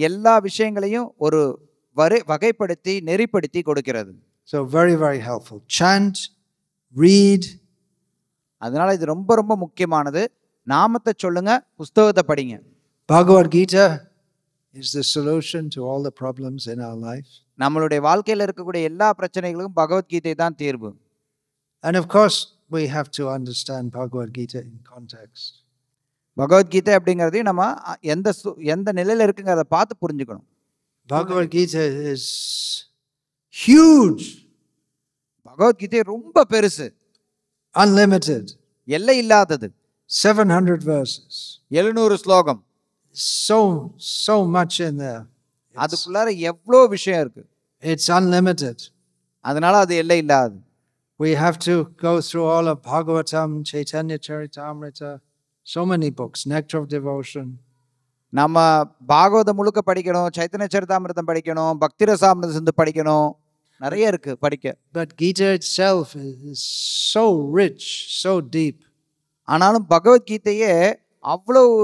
எல்லா விஷயங்களையும் ஒரு வகைப்படுத்தி நெறிப்படுத்தி கொடுக்கிறது. So very, very helpful. Chant, read. அதனால இது ரொம்ப ரொம்ப முக்கியமானது. நாமத்தை சொல்லுங்க, புஸ்தகத்தை படிங்க. Bhagavad Gita is the solution to all the problems in our life. நம்மளுடைய வாழ்க்கையில இருக்கக்கூடிய எல்லா பிரச்சனைகளுக்கும் பகவத்கீதை தான் தீர்வு. And of course, we have to understand Bhagavad Gita in context. Bhagavad Gita அப்படிங்கிறதையும் நம்ம எந்த நிலையில இருக்குங்கிறத பார்த்து புரிஞ்சுக்கணும். Bhagavad Gita is huge. Bhagavad Gita ரொம்ப பெருசு, unlimited, எல்லை இல்லாதது. 700 verses, 700 ஸ்லோகம். So much in there. அதுக்குள்ளார எவ்வளோ விஷயம் இருக்கு. It's unlimited. அதனால அது எல்லை இல்லாதது. We have to go through all of Bhagavatam, Chaitanya Charitamrita, so many books, Nectar of Devotion. நம்ம பாகவதம் முழுக்க படிக்கணும், சைத்தன்ய சரிதாமிர்தம் படிக்கணும், பக்தி ரசாமிர்த சிந்து படிக்கணும், நிறைய இருக்கு படிக்க. But Gita itself is so rich, so deep. ஆனாலும் பகவத்கீதையே அவ்வளவு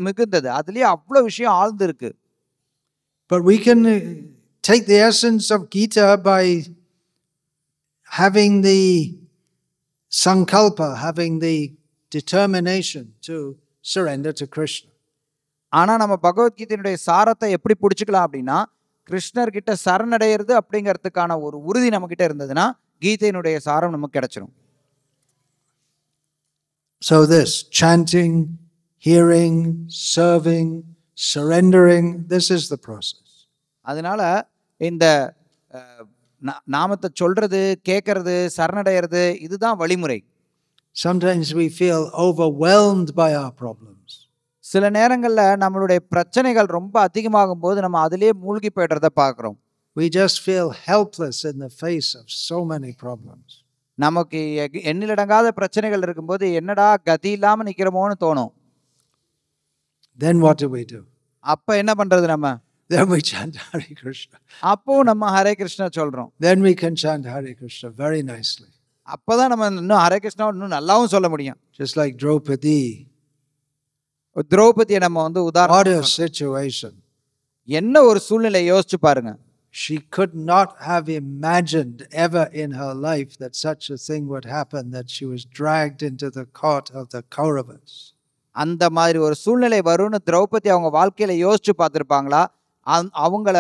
மிகுந்தது, அதுலயே அவ்வளவு விஷயம் ஆழ்ந்து இருக்கு. But we can take the essence of Gita by having the sankalpa, having the determination to surrender to Krishna. ஆனா நம்ம பகவத்கீதையினுடைய சாரத்தை எப்படி பிடிச்சுக்கலாம் அப்படின்னா, கிருஷ்ணர் கிட்ட சரணடைகிறது அப்படிங்கிறதுக்கான ஒரு உறுதி நம்ம கிட்ட இருந்ததுன்னா கீதையினுடைய சாரம் நமக்கு கிடைச்சிடும். So this chanting, hearing, serving, surrendering, this is the process. அதனால இந்த நாமத்தை சொல்றது, கேட்கறது, சரணடைகிறது, இதுதான் வழிமுறை. Sometimes we feel overwhelmed by our problems. சில நேரங்கள்ல நம்மளுடைய பிரச்சனைகள் ரொம்ப அதிகமாகும் போது நம்ம அதிலேயே மூழ்கி போய்டுறத பார்க்கிறோம். We just feel helpless in the face of so many problems. நமக்கு எண்ணிலடங்காத பிரச்சனைகள் இருக்கும்போது என்னடா கதி இல்லாம நிக்கிறோமோன்னு தோணும். Then what do? அப்ப என்ன பண்றது நம்ம? Then we chant Hare Krishna. அப்போ நம்ம ஹரே கிருஷ்ணா சொல்றோம். Then we can chant Hare Krishna very nicely. அப்பதான் நம்ம இன்னும் ஹரே கிருஷ்ணா இன்னும் நல்லாவும் சொல்ல முடியும். Just like Draupadi. திரௌபதியை நம்ம வந்து What உதாரணம். a situation. என்ன ஒரு சூழ்நிலை யோசிச்சு பாருங்க. She could not have imagined ever in her life that such a thing would happen, that she was dragged into the court of the Kauravas. அந்த மாதிரி ஒரு சூழ்நிலை வரும்னு திரௌபதி அவங்க வாழ்க்கையில யோசிச்சு பார்த்திருப்பாங்களா? அவங்கள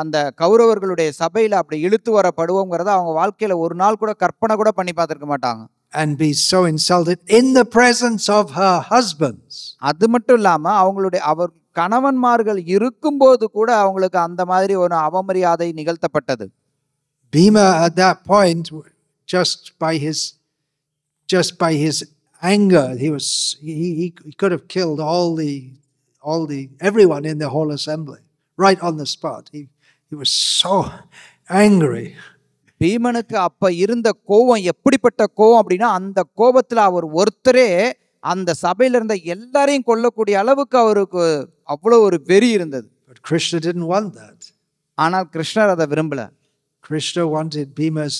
அந்த கௌரவர்களுடைய சபையில அப்படி இழுத்து வரப்படுவோங்கிறத அவங்க வாழ்க்கையில ஒரு நாள் கூட கற்பனை கூட பண்ணி பார்த்திருக்க மாட்டாங்க. And be so insulted in the presence of her husbands. அது மட்டும் இல்லாம அவங்களுடைய அவர் கணவன்மார்கள் இருக்கும்போது கூட அவங்களுக்கு அந்த மாதிரி ஒரு அவமரியாதை நிகழ்த்தப்பட்டது. Bhima at that point, just by his anger, he could have killed everyone in the whole assembly right on the spot. He was so angry. பீமனுக்கு அப்ப இருந்த கோபம் எப்படிப்பட்ட கோபம் அப்படின்னா, அந்த கோபத்துல அவர் ஒருத்தரே அந்த சபையில இருந்த எல்லாரையும் கொல்லக்கூடிய அளவுக்கு அவருக்கு அவ்வளவு ஒரு வெறி இருந்தது. But Krishna didn't want that. ஆனால் கிருஷ்ணர் அதை விரும்பல. Krishna wanted Bhima's.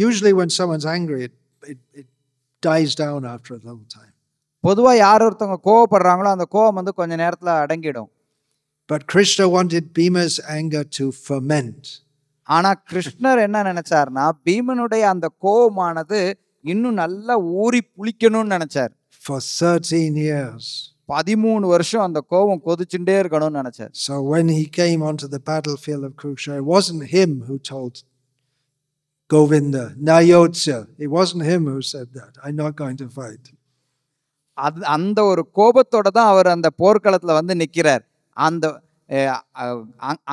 Usually when someone's angry, it dies down after a long time. பொதுவா யார் ஒருத்தவங்க கோவப்படுறாங்களோ அந்த கோபம் வந்து கொஞ்ச நேரத்துல அடங்கிடும். But Krishna wanted Bhima's anger to ferment. ஆனா கிருஷ்ணர் என்ன நினைச்சார்னா, பீமனுடைய அந்த கோபமானது இன்னும் நல்லா ஊறி புளிக்கணும்னு நினைச்சார். For 13 years. 13 வருஷம் அந்த கோபம் கொதிச்சுட்டே இருக்கணும்னு நினைச்சார். So when he came onto the battlefield of Kurukshetra, it wasn't him who told Govinda, Nayotsya. It wasn't him who said that. I'm not going to fight. அந்த ஒரு கோபத்தோட தான் அவர் அந்த போர்க்களத்துல வந்து நிக்கிறார். அந்த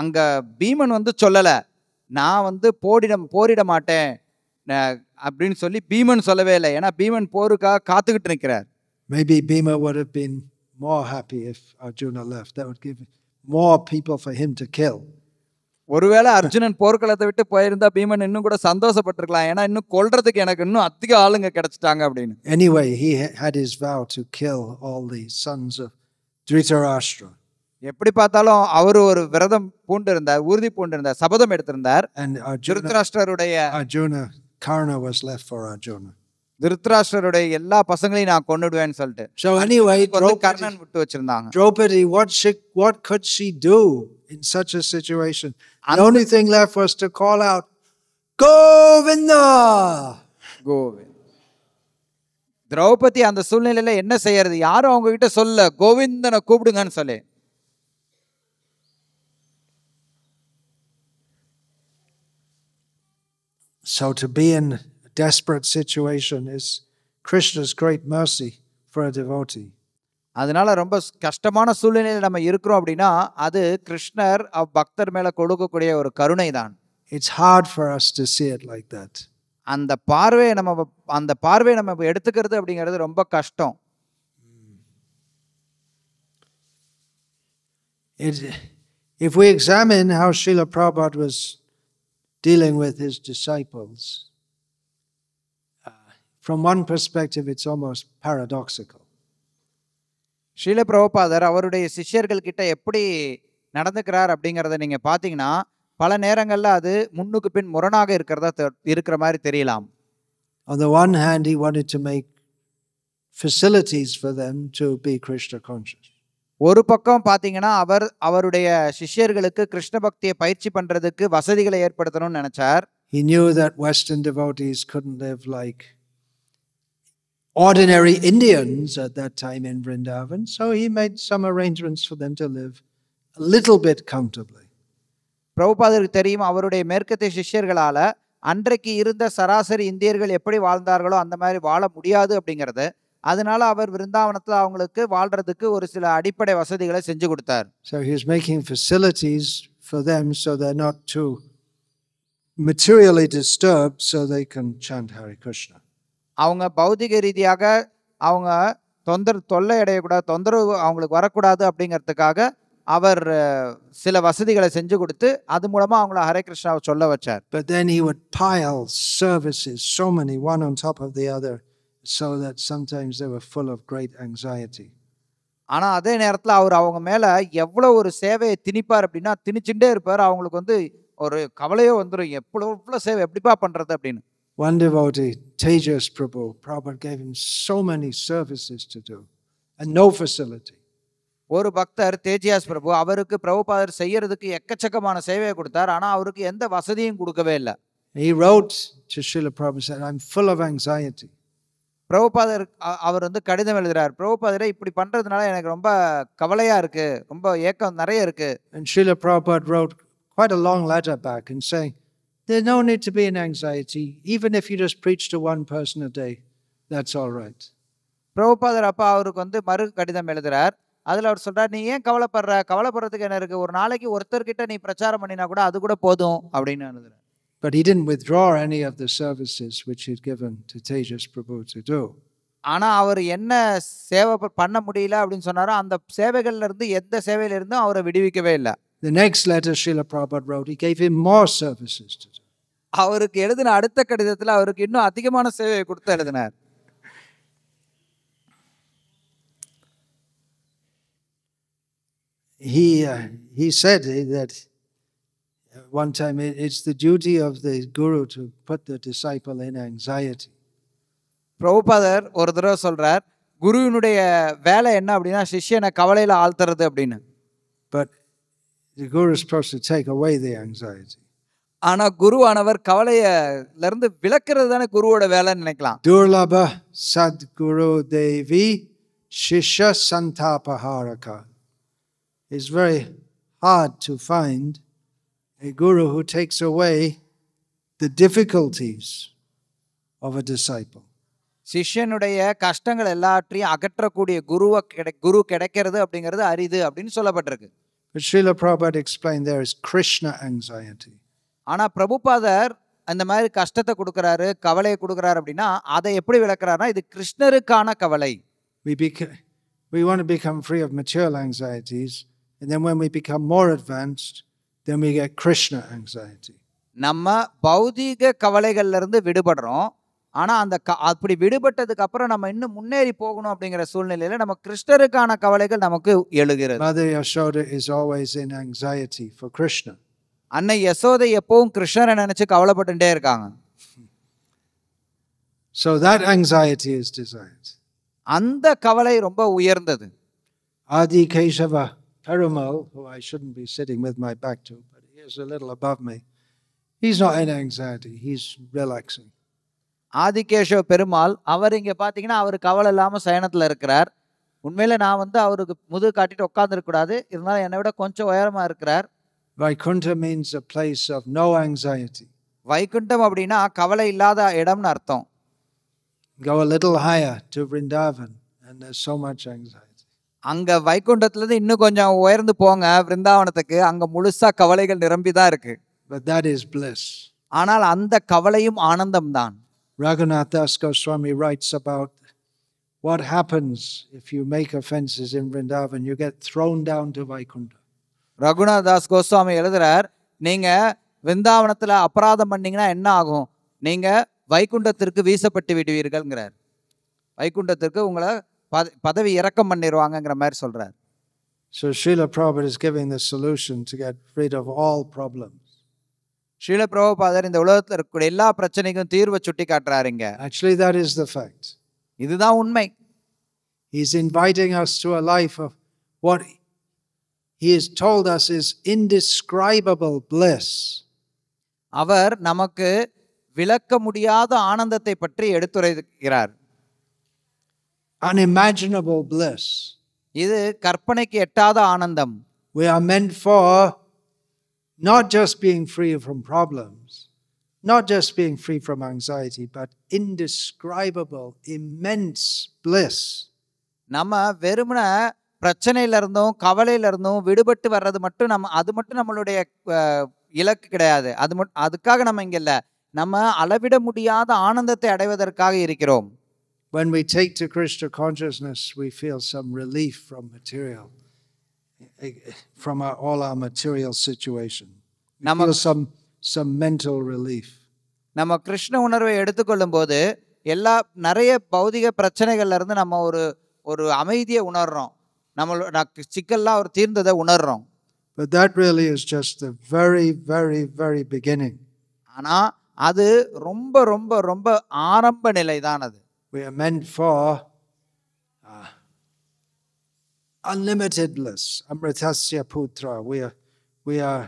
அங்க பீமன் வந்து சொல்லல, நான் வந்து போரிட மாட்டேன் அப்படின்னு சொல்லி பீமன் சொல்லவே இல்லை. ஏன்னா பீமன் போருக்காக காத்துக்கிட்டு நிற்கிறார். Maybe Bhima would have been more happy if Arjuna left. That would give more people for him to kill. ஒருவேளை அர்ஜுனன் போர்க்களத்தை விட்டு போயிருந்தா பீமன் இன்னும் கூட சந்தோஷப்பட்டிருக்கலாம். ஏன்னா இன்னும் கொல்றதுக்கு எனக்கு இன்னும் அதிக ஆளுங்க கிடைச்சிட்டாங்க அப்படின்னு. Anyway, he had his vow to kill all the sons of Dhritarashtra. எப்படி பார்த்தாலும் அவர் ஒரு விரதம் பூண்டு இருந்தார், உறுதி பூண்டு இருந்தார், சபதம் எடுத்திருந்தார். And Arjuna, Karna was left for Arjuna. திருத்தராஷ்டிரருடைய எல்லா பசங்களையும் நான் கொன்னுடுவேன்னு சொல்லிட்டு. So anyway, கர்ணன் விட்டு வச்சிருந்தாங்க. Draupadi, what could she do in such a situation? The only thing left was to call out, Govinda! Kovind. Draupadi அந்த சூழ்நிலையில என்ன செய்யறது? யாரும் அவங்க கிட்ட சொல்ல, கோவிந்தனை கூப்பிடுங்கன்னு சொல்லி. So to be in a desperate situation is Krishna's great mercy for a devotee. அதனால ரொம்ப கஷ்டமான சூழ்நிலையில நம்ம இருக்கிறோம் அப்படின்னா அது கிருஷ்ணர் பக்தர் மேல கொடுக்கக்கூடிய ஒரு கருணை தான். It's hard for us to see it like that. அந்த பார்வையை நம்ம எடுத்துக்கிறது அப்படிங்கிறது ரொம்ப கஷ்டம். If we examine how Srila Prabhupada was dealing with his disciples, from one perspective it's almost paradoxical. Srila பிரபுபாதர் அவருடைய சிஷ்யர்கள் கிட்ட எப்படி நடந்துக்கிறார் அப்படிங்கறத நீங்க பாத்தீங்கன்னா பல நேரங்கள்ல அது முன்னுக்கு பின் முரணாக இருக்கிற மாதிரி தெரியலாம். On the one hand, he wanted to make facilities for them to be Krishna conscious. ஒரு பக்கம் பாத்தீங்கன்னா அவருடைய சிஷ்யர்களுக்கு கிருஷ்ண பக்தியை பயிற்சி பண்றதுக்கு வசதிகளை ஏற்படுத்தணும்னு நினைச்சார். He knew that Western devotees couldn't live like ordinary Indians at that time in Vrindavan, so he made some arrangements for them to live a little bit comfortably. பிரபுபாதருக்கு தெரியும் அவருடைய மேற்கத்திய சிஷ்யர்களால அன்றைக்கு இருந்த சராசரி இந்தியர்கள் எப்படி வாழ்ந்தார்களோ அந்த மாதிரி வாழ முடியாது அப்படிங்கறது. அதனால அவர் விருந்தாவனத்துல அவங்களுக்கு வாழ்றதுக்கு ஒரு சில அடிப்படை வசதிகளை செஞ்சு கொடுத்தார். So he is making facilities for them so they're not too materially disturbed, so they can chant Hare Krishna. அவங்க பௌதிக ரீதியாக அவங்க தொல்லை அடையக்கூடாது, தொந்தரவு அவங்களுக்கு வரக்கூடாது அப்படிங்கிறதுக்காக அவர் சில வசதிகளை செஞ்சு கொடுத்து அது மூலமா அவங்கள ஹரே கிருஷ்ணாவை சொல்ல வச்சார். But then he would pile services, so many, one on top of the other, so that sometimes they were full of great anxiety. ஆனா அதே நேரத்துல அவர் அவங்க மேல எவ்வளவு ஒரு சேவையை திணிப்பார் அப்படின்னா திணிச்சுட்டே இருப்பார். அவங்களுக்கு வந்து ஒரு கவலையோ வந்துடும், எவ்வளவு சேவை எப்படிப்பா பண்றது அப்படின்னு. One devotee, Tejas Prabhu, Prabhupada gave him so many services to do and no facility. ஒரு பக்தர் தேஜியாஸ் பிரபு, அவருக்கு பிரபுபாதர் செய்யறதுக்கு எக்கச்சக்கமான சேவையை கொடுத்தார். ஆனா அவருக்கு எந்த வசதியும் கொடுக்கவே இல்லை. He wrote to Srila Prabhupada, said, I'm full of anxiety. பிரபுபாதர் அவர் வந்து கடிதம் எழுதுறார், பிரபுபாதரே இப்படி பண்றதுனால எனக்கு ரொம்ப கவலையா இருக்கு, ரொம்ப ஏக்கம் நிறைய இருக்கு. And Srila Prabhupada wrote quite a long letter back and saying, there's no need to be in anxiety. Even if you just preach to one person a day, that's all right. பிரபுபாதர் அப்பா அவருக்கு வந்து மறு கடிதம் எழுதுறார். அதுல அவர் சொல்றார், நீ ஏன் கவலைப்படுற, கவலைப்படுறதுக்கு என்ன இருக்கு, ஒரு நாளைக்கு ஒருத்தர்கிட்ட நீ பிரச்சாரம் பண்ணினா கூட அது கூட போதும் அப்படின்னு எழுதுறார். But he didn't withdraw any of the services which he'd given to Tejas Prabhu to do. ஆனா அவர் என்ன சேவை பண்ண முடியல அப்படின்னு சொன்னாரோ அந்த சேவைகள்ல இருந்து எந்த சேவையில இருந்தும் அவரை விடுவிக்கவே இல்லை. The next letter Srila Prabhupada wrote, he gave him more services to do. அவருக்கு எழுதின அடுத்த கடிதத்துல அவருக்கு இன்னும் அதிகமான சேவையை கொடுத்து எழுதினார். He said that one time it's the duty of the guru to put the disciple in anxiety. பிரபுபாதர் ஒரு தடவை சொல்றார், குருவினுடைய வேலை என்ன அப்படின்னா சிஷ்யனை கவலையில ஆழ்த்துறது அப்படின்னு. But the guru is supposed to take away the anxiety. ஆனா குருவானவர் கவலையில இருந்து விலக்கிறது தானே குருவோட வேலைன்னு நினைக்கலாம். Durlabha Sadguru Devi Shishya Santapaharaka. It's very hard to find a guru who takes away the difficulties of a disciple. சிஷ்யனுடைய கஷ்டங்கள் எல்லாத்தையும் அகற்றக்கூடிய குரு கிடைக்கிறது அப்படிங்கிறது அரிது அப்படின்னு சொல்லப்பட்டிருக்கு. But Srila Prabhupada explained there is Krishna anxiety. ஆனா பிரபுபாதர் அந்த மாதிரி கஷ்டத்தை கொடுக்கறாரு, கவலையை கொடுக்கறாரு அப்படின்னா அதை எப்படி விளக்குறாருன்னா இது கிருஷ்ணருக்கான கவலை. We want to become free of material anxieties, and then when we become more advanced, then we get Krishna anxiety. நம்ம பௌதீக கவலைகள்ல இருந்து விடுபடுறோம். ஆனா அந்த அப்படி விடுபட்டதுக்கு அப்புறம் நம்ம இன்னும் முன்னேறி போகணும் அப்படிங்கிற சூழ்நிலையில நம்ம கிருஷ்ணருக்கான கவலைகள் நமக்கு எழுகிறது. Mother Yashoda is always in anxiety for Krishna. அன்னை யசோதை எப்பவும் கிருஷ்ணரை நினைச்சு கவலைப்பட்டுட்டே இருக்காங்க. So that anxiety is desired. அந்த கவலை ரொம்ப உயர்ந்தது. Adi Keshava Perumal, who I shouldn't be sitting with my back to, but he is a little above me. He's not in anxiety, he's relaxing. Adikesava Perumal அவர் இங்க பாத்தீங்கன்னா அவர் கவலை இல்லாம சயனத்துல இருக்கிறார். உண்மையில நான் வந்து அவருக்கு முதுகு காட்டிட்டு உட்கார்ந்து இருக்க கூடாது, இருந்தாலும் என்னை விட கொஞ்சம் உயரமா இருக்கிறார். Vaikuntha means a place of no anxiety. Vaikuntham அப்படின்னா கவலை இல்லாத இடம்னு அர்த்தம். Go a little higher to Vrindavan and there's so much anxiety. அங்க வைகுண்டத்துல இருந்து இன்னும் கொஞ்சம் உயர்ந்து போங்க விருந்தாவனத்துக்கு, அங்க முழுசா கவலைகள் நிரம்பிதான் இருக்கு. But that is bliss. ஆனால் அந்த கவலையும் ஆனந்தம் தான். Raghunath Das Goswami writes about what happens if you make offenses in Vrindavan. You get thrown down to Vaikuntha. Raghunath Das Goswami எழுதுறார், நீங்க விருந்தாவனத்துல அபராதம் பண்ணீங்கன்னா என்ன ஆகும், நீங்க வைகுண்டத்திற்கு வீசப்பட்டு விடுவீர்கள்ங்கிறார். வைகுண்டத்திற்கு உங்களை பதவி இறக்கம் பண்ணிடுவாங்கங்கிற மாதிரி சொல்றார். So Srila Prabhupada is giving the solution to get rid of all problems. Srila பிரபுபாதர் இந்த உலகத்தில் இருக்கக்கூடிய எல்லா பிரச்சனைக்கும் தீர்வை சுட்டி காட்டுறாருங்க. Actually, that is the fact. இதுதான் உண்மை. He is inviting us to a life of what he has told us is indescribable bliss. அவர் நமக்கு விளக்க முடியாத ஆனந்தத்தை பற்றி எடுத்துரைக்கிறார். Unimaginable bliss. இது கற்பனைக்கு எட்டாத ஆனந்தம். We are meant for not just being free from problems, not just being free from anxiety, but indescribable, immense bliss. நம்ம வெறுமன பிரச்சனையில இருந்தும் கவலையில இருந்தும் விடுபட்டு வர்றது மட்டும் அது மட்டும் நம்மளுடைய இலக்கு கிடையாது. அதுக்காக நம்ம இங்க இல்ல, நம்ம அளவிட முடியாத ஆனந்தத்தை அடைவதற்காக இருக்கிறோம். When we take to Krishna consciousness, we feel some relief from material from all our material situation. We நம்ம feel some mental relief. நம்ம கிருஷ்ண உணர்வை எடுத்துக்கொள்ளும் போது நிறைய பௌதிக பிரச்சனைகள்ல இருந்து நம்ம ஒரு ஒரு அமைதியை உணர்றோம். நம்மளோட சிக்கல்லாம் ஒரு தீர்ந்ததை உணர்றோம். But that really is just the very, very, very beginning. ஆனா அது ரொம்ப ரொம்ப ரொம்ப ஆரம்ப நிலை தான் அது. We are meant for unlimited bliss. Amritasya putra. We are.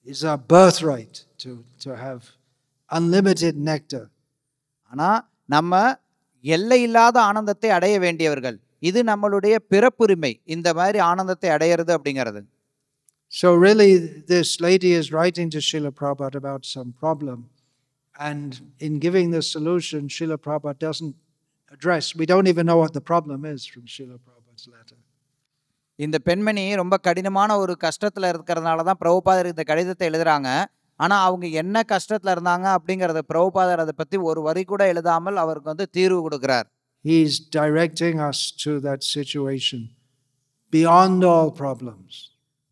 It's our birthright to have unlimited nectar. ஆனா நம்ம எல்லை இல்லாத ஆனந்தத்தை அடைய வேண்டியவர்கள். இது நம்மளுடைய பிறப்புரிமை, இந்த மாதிரி ஆனந்தத்தை அடையிறது அப்படிங்கிறது. So really this lady is writing to Srila Prabhupada about some problem, and in giving the solution Srila Prabhupada doesn't address. We don't even know what the problem is from Srila Prabhupada's letter. இந்த பெண்மணி ரொம்ப கடினமான ஒரு கஷ்டத்துல இருக்கிறதுனால தான் பிரபுபாதர் இந்த கடிதத்தை எழுதுறாங்க. ஆனா அவங்க என்ன கஷ்டத்துல இருந்தாங்க அப்படிங்கறத பிரபுபாதர் அதை பத்தி ஒரு வரி கூட எழுதாமல் அவருக்கு தீர்வு கொடுக்கிறார். He is directing us to that situation beyond all problems.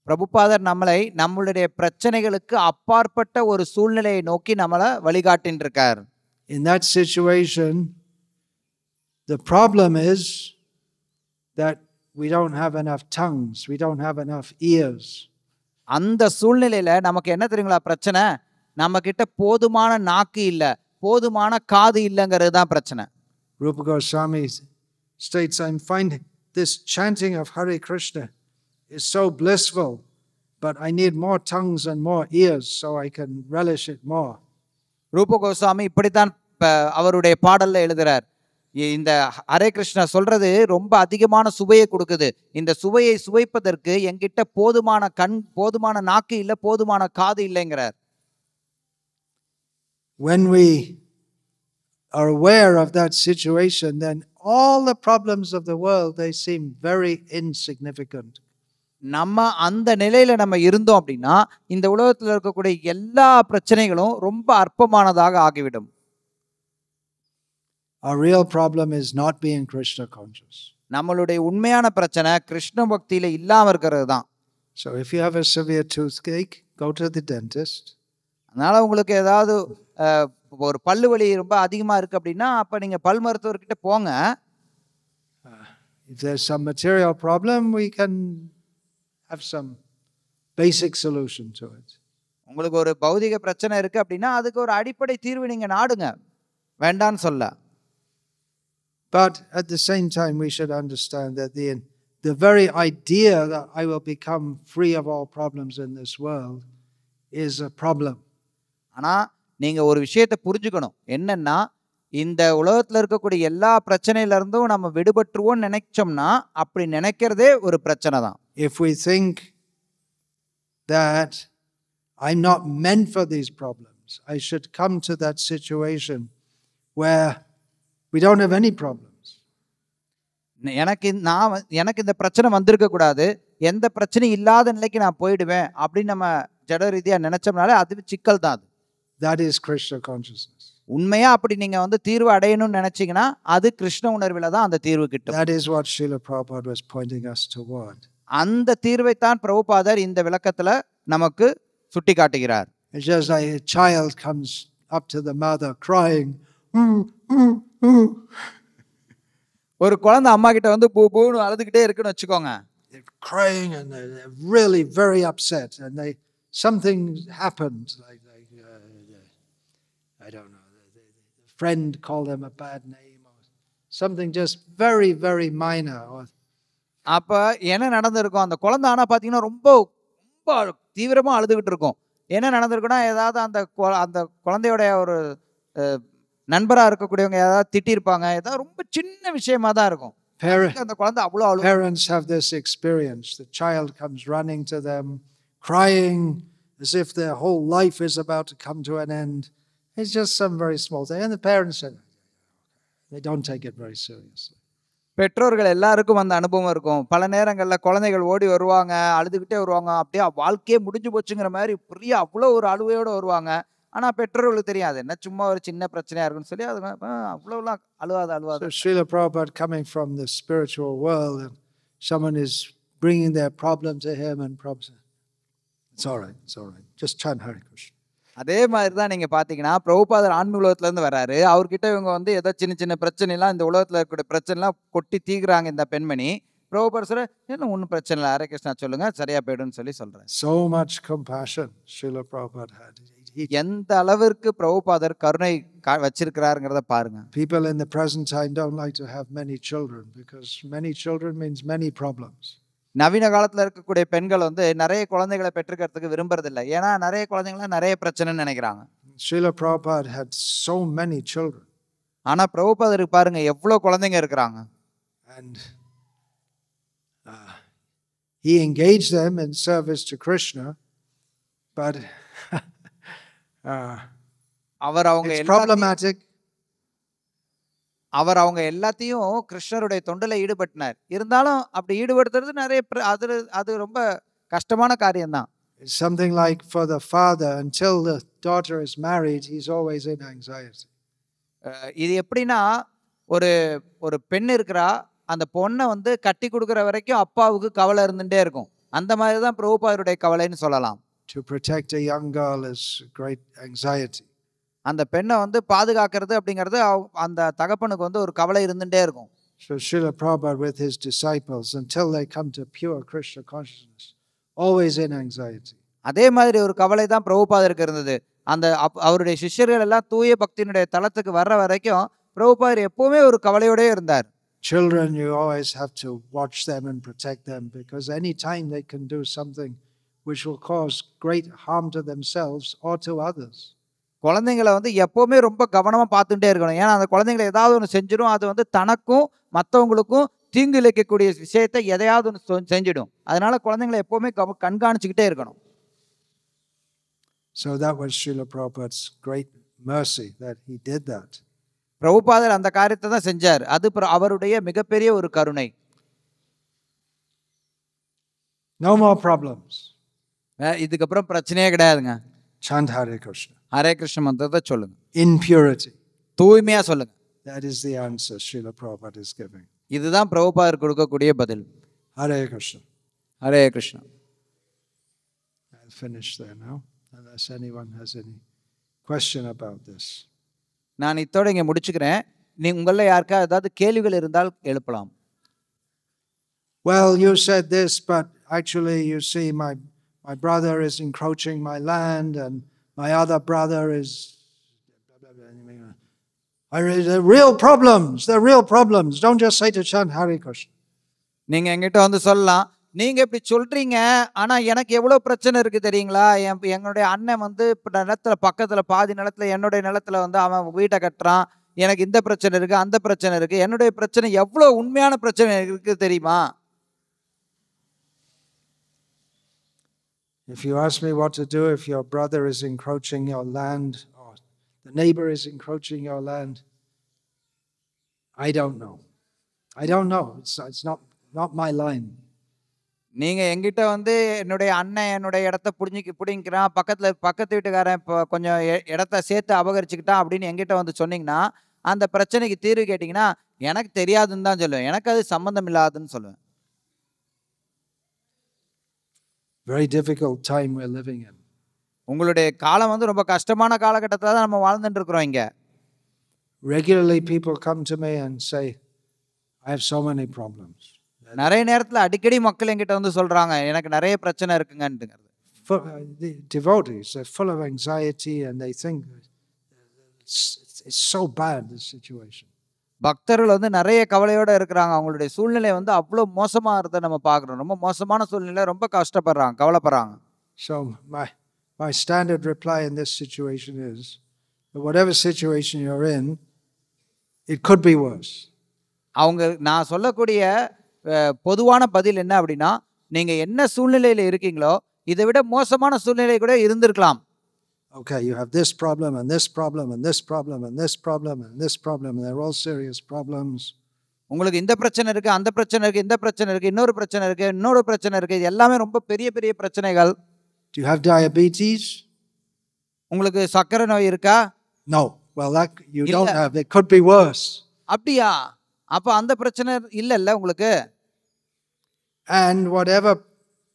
பிரபுபாதர் நம்மளை நம்மளுடைய பிரச்சனைகளுக்கு அப்பாற்பட்ட ஒரு சூழ்நிலையை நோக்கி நம்மளை வழிகாட்டின்னு இருக்கார். In that situation, the problem is that we don't have enough tongues, we don't have enough ears. அந்த சூழ்நிலையில நமக்கு என்ன தெரியுங்களா பிரச்சனை? நம்ம கிட்ட போதுமான நாக்கு இல்ல, போதுமான காது இல்லங்கிறது தான் பிரச்சனை. Rupa Goswami states, I'm finding this chanting of Hare Krishna is so blissful, but I need more tongues and more ears so I can relish it more. ரூப கோஸ்வாமி இப்படித்தான் அவருடைய பாடல்ல எழுதுறார். இந்த ஹரே கிருஷ்ணா சொல்றது ரொம்ப அதிகமான சுவையை கொடுக்குது. இந்த சுவையை சுவைப்பதற்கு என்கிட்ட போதுமான கண், போதுமான நாக்கு இல்ல, போதுமான காது இல்லைங்கிறார். When we are aware of that situation, then all the problems of the world, they seem very insignificant. நம்ம அந்த நிலையில நம்ம இருந்தோம் அப்படின்னா இந்த உலகத்தில் இருக்கக்கூடிய எல்லா பிரச்சனைகளும் ரொம்ப அற்பமானதாக ஆகிவிடும். Our real problem is not being Krishna conscious. நம்மளுடைய உண்மையான பிரச்சனை கிருஷ்ண பக்தியில இல்லாம இருக்கிறது தான். So if you have a severe toothache, go to the dentist. அதனால உங்களுக்கு ஏதாவது ஒரு பல்லு வலி ரொம்ப அதிகமா இருக்கு அப்படின்னா அப்ப நீங்க பல் மருத்துவர்கிட்ட போங்க. If there's some material problem, we can have some basic solution to it. உங்களுக்கு ஒரு பௌதிக பிரச்சனை இருக்கு அப்படின்னா அதுக்கு ஒரு அடிப்படை தீர்வு நீங்க நாடுங்க, வேண்டான்னு சொல்ல. But at the same time, we should understand that the very idea that I will become free of all problems in this world is a problem. ஆனா நீங்க ஒரு விஷயத்தை புரிஞ்சுக்கணும். என்னன்னா இந்த உலகத்துல இருக்கக்கூடிய எல்லா பிரச்சனையில இருந்தும் நம்ம விடுபட்டுருவோம் நினைச்சோம்னா அப்படி நினைக்கிறதே ஒரு பிரச்சனை தான். If we think that I'm not meant for these problems, I should come to that situation where we don't have any problems. எனக்கு இந்த பிரச்சனை வந்திருக்க கூடாது, எந்த பிரச்சனையும் இல்லாத நிலைக்கு நான் போயிடுவேன் அப்படின்னு நம்ம ஜட ரீதியா நினைச்சோம்னாலே அது சிக்கல் தான். That is Krishna consciousness. உண்மையா அப்படி நீங்க தீர்வு அடையணும்னு நினைச்சீங்கன்னா அது கிருஷ்ண உணர்வில தான் அந்த தீர்வு கிட்டும். That is what Srila Prabhupada was pointing us toward. அந்த தீர்வை தான் பிரபுபாதர் இந்த விளக்கத்துல நமக்கு சுட்டி காட்டுகிறார். It's just like a child comes up to the mother crying. ஒரு குழந்தை அம்மா கிட்ட பூ பூன்னு அழுதுகிட்டே இருக்குன்னு வச்சுக்கோங்க. They're crying and they're really very upset and something happened like I don't know, the friend called them a bad name or something just very very minor. அப்ப என்ன நடந்திருக்கும்? அந்த குழந்தை ஆனா பாத்தீங்கன்னா ரொம்ப ரொம்ப தீவிரமா அழுதுகிட்டு இருக்கும். என்ன நடந்திருக்குன்னா ஏதாவது அந்த குழந்தையோட ஒரு நண்பரா இருக்கக்கூடியவங்க ஏதாவது திட்டிருப்பாங்க, ஏதாவது ரொம்ப சின்ன விஷயமா தான் இருக்கும். அந்த குழந்தை அவ்வளவு அழுகும். Parents have this experience. The child comes running to them crying as if their whole life is about to come to an end. It's just some very small thing. And the parents said, they don't take it very seriously. பெற்றோர்கள் எல்லாருக்கும் அந்த அனுபவம் இருக்கும். பல நேரங்கள்ல குழந்தைகள் ஓடி வருவாங்க, அழுதுகிட்டே வருவாங்க, அப்படியே வாழ்க்கையே முடிஞ்சு போச்சுங்கிற மாதிரி பெரிய அவ்வளவு ஒரு அழுவையோட வருவாங்க. ஆனா பெற்றோர்களுக்கு தெரியாது என்ன சும்மா ஒரு சின்ன பிரச்சனையா இருக்குன்னு சொல்லி அது அவ்வளவுலாம் அழுவாது. So Srila Prabhupada coming from the spiritual world and someone is bringing their problem to him and problems. It's all right. It's all right. Just chant Hare Krishna. அதே மாதிரி தான் நீங்க பாத்தீங்கன்னா பிரபுபாதர் ஆன்மீக உலகத்துல இருந்து வராரு. அவர்கிட்ட இவங்க வந்து ஏதோ சின்ன சின்ன பிரச்சனை எல்லாம் இந்த உலகத்துல இருக்கக்கூடிய பிரச்சனை எல்லாம் கொட்டி தீக்குறாங்க இந்த பெண்மணி. பிரபுபாதர் சொல்ற என்ன ஒன்றும் பிரச்சனை இல்லை, ஹரே கிருஷ்ணா சொல்லுங்க சரியா போயிடும்னு சொல்றாரு. So much compassion Srila Prabhupada had. எந்த அளவிற்கு பிரபுபாதர் கருணை வச்சிருக்கிறாருங்கிறத பாருங்க. People in the present time don't like to have many children because many children means many problems. நவீன காலத்துல இருக்கக்கூடிய பெண்கள் வந்து நிறைய குழந்தைகளை பெற்றுக்கிறதுக்கு விரும்புறது இல்லை. ஏன்னா நிறைய குழந்தைங்கள நிறைய பிரச்சனைன்னு நினைக்கிறாங்க. Srila Prabhupada had so many children. ஆனா பிரபுபாதருக்கு பாருங்க எவ்வளவு குழந்தைங்க இருக்கிறாங்க. And he engaged them in service to Krishna, but it's problematic. அவர் அவங்க எல்லாத்தையும் கிருஷ்ணருடைய தொண்டில் ஈடுபட்டினார். இருந்தாலும் அப்படி ஈடுபடுத்துறது நிறைய அது ரொம்ப கஷ்டமான காரியம்தான். It's something like for the father, until the daughter is married, he's always in anxiety. இது எப்படின்னா ஒரு ஒரு பெண் இருக்கிறா, அந்த பொண்ணை வந்து கட்டி கொடுக்குற வரைக்கும் அப்பாவுக்கு கவலை இருந்துட்டே இருக்கும். அந்த மாதிரி தான் பிரபுபாதருடைய கவலைன்னு சொல்லலாம். To protect a young girl is great anxiety. அந்த பெண்ணை வந்து பாதுகாக்கிறது அப்படிங்கிறது அந்த தகப்பனுக்கு வந்து ஒரு கவலை இருந்துட்டே இருக்கும். So Srila Prabhupada with his disciples, until they come to pure Krishna consciousness, always in anxiety. அதே மாதிரி ஒரு கவலை தான் பிரபுபாதருக்கு இருந்தது. அந்த அவருடைய சிஷ்யர்கள் எல்லாம் தூய பக்தியினுடைய தளத்துக்கு வர்ற வரைக்கும் பிரபுபாதர் எப்பவுமே ஒரு கவலையோடே இருந்தார். Children, you always have to watch them and protect them, because any time they can do something which will cause great harm to themselves or to others. குழந்தைங்களை வந்து எப்பவுமே ரொம்ப கவனமா பார்த்துட்டே இருக்கணும். ஏன்னா அந்த குழந்தைங்களை ஏதாவது ஒன்று செஞ்சிடும், அது வந்து தனக்கும் மற்றவங்களுக்கும் தீங்கு இழைக்கக்கூடிய விஷயத்தை எதையாவது ஒன்று செஞ்சிடும். அதனால குழந்தைங்களை எப்பவுமே கண்காணிச்சுக்கிட்டே இருக்கணும். So that was Srila Prabhupada's great mercy that he did that. பிரபுபாதர் அந்த காரியத்தை தான் செஞ்சார். அது அவருடைய மிகப்பெரிய ஒரு கருணை. No more problems. இதுக்கப்புறம் பிரச்சனையே கிடையாதுங்க. Chant Hare Krishna. Hare Krishna மந்திரத்தை சொல்லுங்க. In purity. தூய்மையா சொல்லுங்க. That is the answer Srila Prabhupada is giving. இதுதான் பிரபுபாதர் கொடுக்கக்கூடிய பதில். Hare Krishna. Hare Krishna. I'll finish there now, unless anyone has any question about this. நான் இதோட இங்க முடிச்சுக்கிறேன். உங்கள யாருக்கா ஏதாவது கேள்விகள் இருந்தால் எழுப்பலாம். Well, you said this, but actually you see my brother is encroaching my land and my other brother is they're real problems. They're real problems. Don't just say to chant Hare Krishna. நீங்க என்கிட்ட வந்து சொல்லலாம், நீங்க இப்படி சொல்றீங்க, ஆனா எனக்கு எவ்வளவு பிரச்சனை இருக்கு தெரியுங்களா? எங்களுடைய அண்ணன் வந்து நிலத்துல பக்கத்துல பாதி நிலத்துல என்னுடைய நிலத்துல வந்து அவன் வீட்டை கட்டுறான். எனக்கு இந்த பிரச்சனை இருக்கு, அந்த பிரச்சனை இருக்கு. என்னுடைய பிரச்சனை எவ்வளவு உண்மையான பிரச்சனை இருக்கு தெரியுமா? If you ask me what to do if your brother is encroaching your land or the neighbor is encroaching your land, I don't know. I don't know. It's not my line. நீங்க எங்கிட்ட வந்து என்னுடைய அண்ணன் என்னுடைய இடத்த பிடிங்கிறான், பக்கத்து வீட்டுக்காரன் இப்போ கொஞ்சம் இடத்த சேர்த்து அபகரிச்சுக்கிட்டான் அப்படின்னு எங்கிட்ட வந்து சொன்னீங்கன்னா, அந்த பிரச்சனைக்கு தீர்வு கேட்டீங்கன்னா எனக்கு தெரியாதுன்னு தான் சொல்லுவேன். எனக்கு அது சம்பந்தம் இல்லாதுன்னு சொல்லுவேன். Very difficult time we're living in. உங்களுடைய காலம் வந்து ரொம்ப கஷ்டமான காலகட்டத்துல தான் நம்ம வாழ்ந்துட்டு இருக்கிறோம் இங்க. Regularly people come to me and say, I have so many problems. நிறைய நேரத்துல அடிக்கடி மக்கள் என்கிட்ட வந்து சொல்றாங்க, எனக்கு நிறைய பிரச்சனை இருக்குங்கன்னு. The devotees are full of anxiety and they think it's so bad, this situation. பக்தர்கள் வந்து நிறைய கவலையோட இருக்கிறாங்க. அவங்களுடைய சூழ்நிலை வந்து அவ்வளவு மோசமா இருந்த நம்ம பார்க்கிறோம். ரொம்ப மோசமான சூழ்நிலை, ரொம்ப கஷ்டப்படுறாங்க, கவலைப்படுறாங்க. So my standard reply in this situation is that whatever situation you're in, it could be worse. நான் சொல்லக்கூடிய பொதுவான பதில் என்ன அப்படின்னா, நீங்க என்ன சூழ்நிலையில இருக்கீங்களோ இதை விட மோசமான சூழ்நிலை கூட இருந்திருக்கலாம். Okay, you have this problem and this problem and this problem and this problem and this problem, and they're all serious problems. உங்களுக்கு இந்த பிரச்சனை இருக்கு, அந்த பிரச்சனை இருக்கு, இந்த பிரச்சனை இருக்கு, இன்னொரு பிரச்சனை இருக்கு, இன்னொரு பிரச்சனை இருக்கு. இது எல்லாமே ரொம்ப பெரிய பெரிய பிரச்சனைகள். Do you have diabetes? உங்களுக்கு சர்க்கரை நோய் இருக்கா? No. Well, that you don't have. It could be worse. அப்படியா? அப்ப அந்த பிரச்சனை இல்ல உங்களுக்கு. And whatever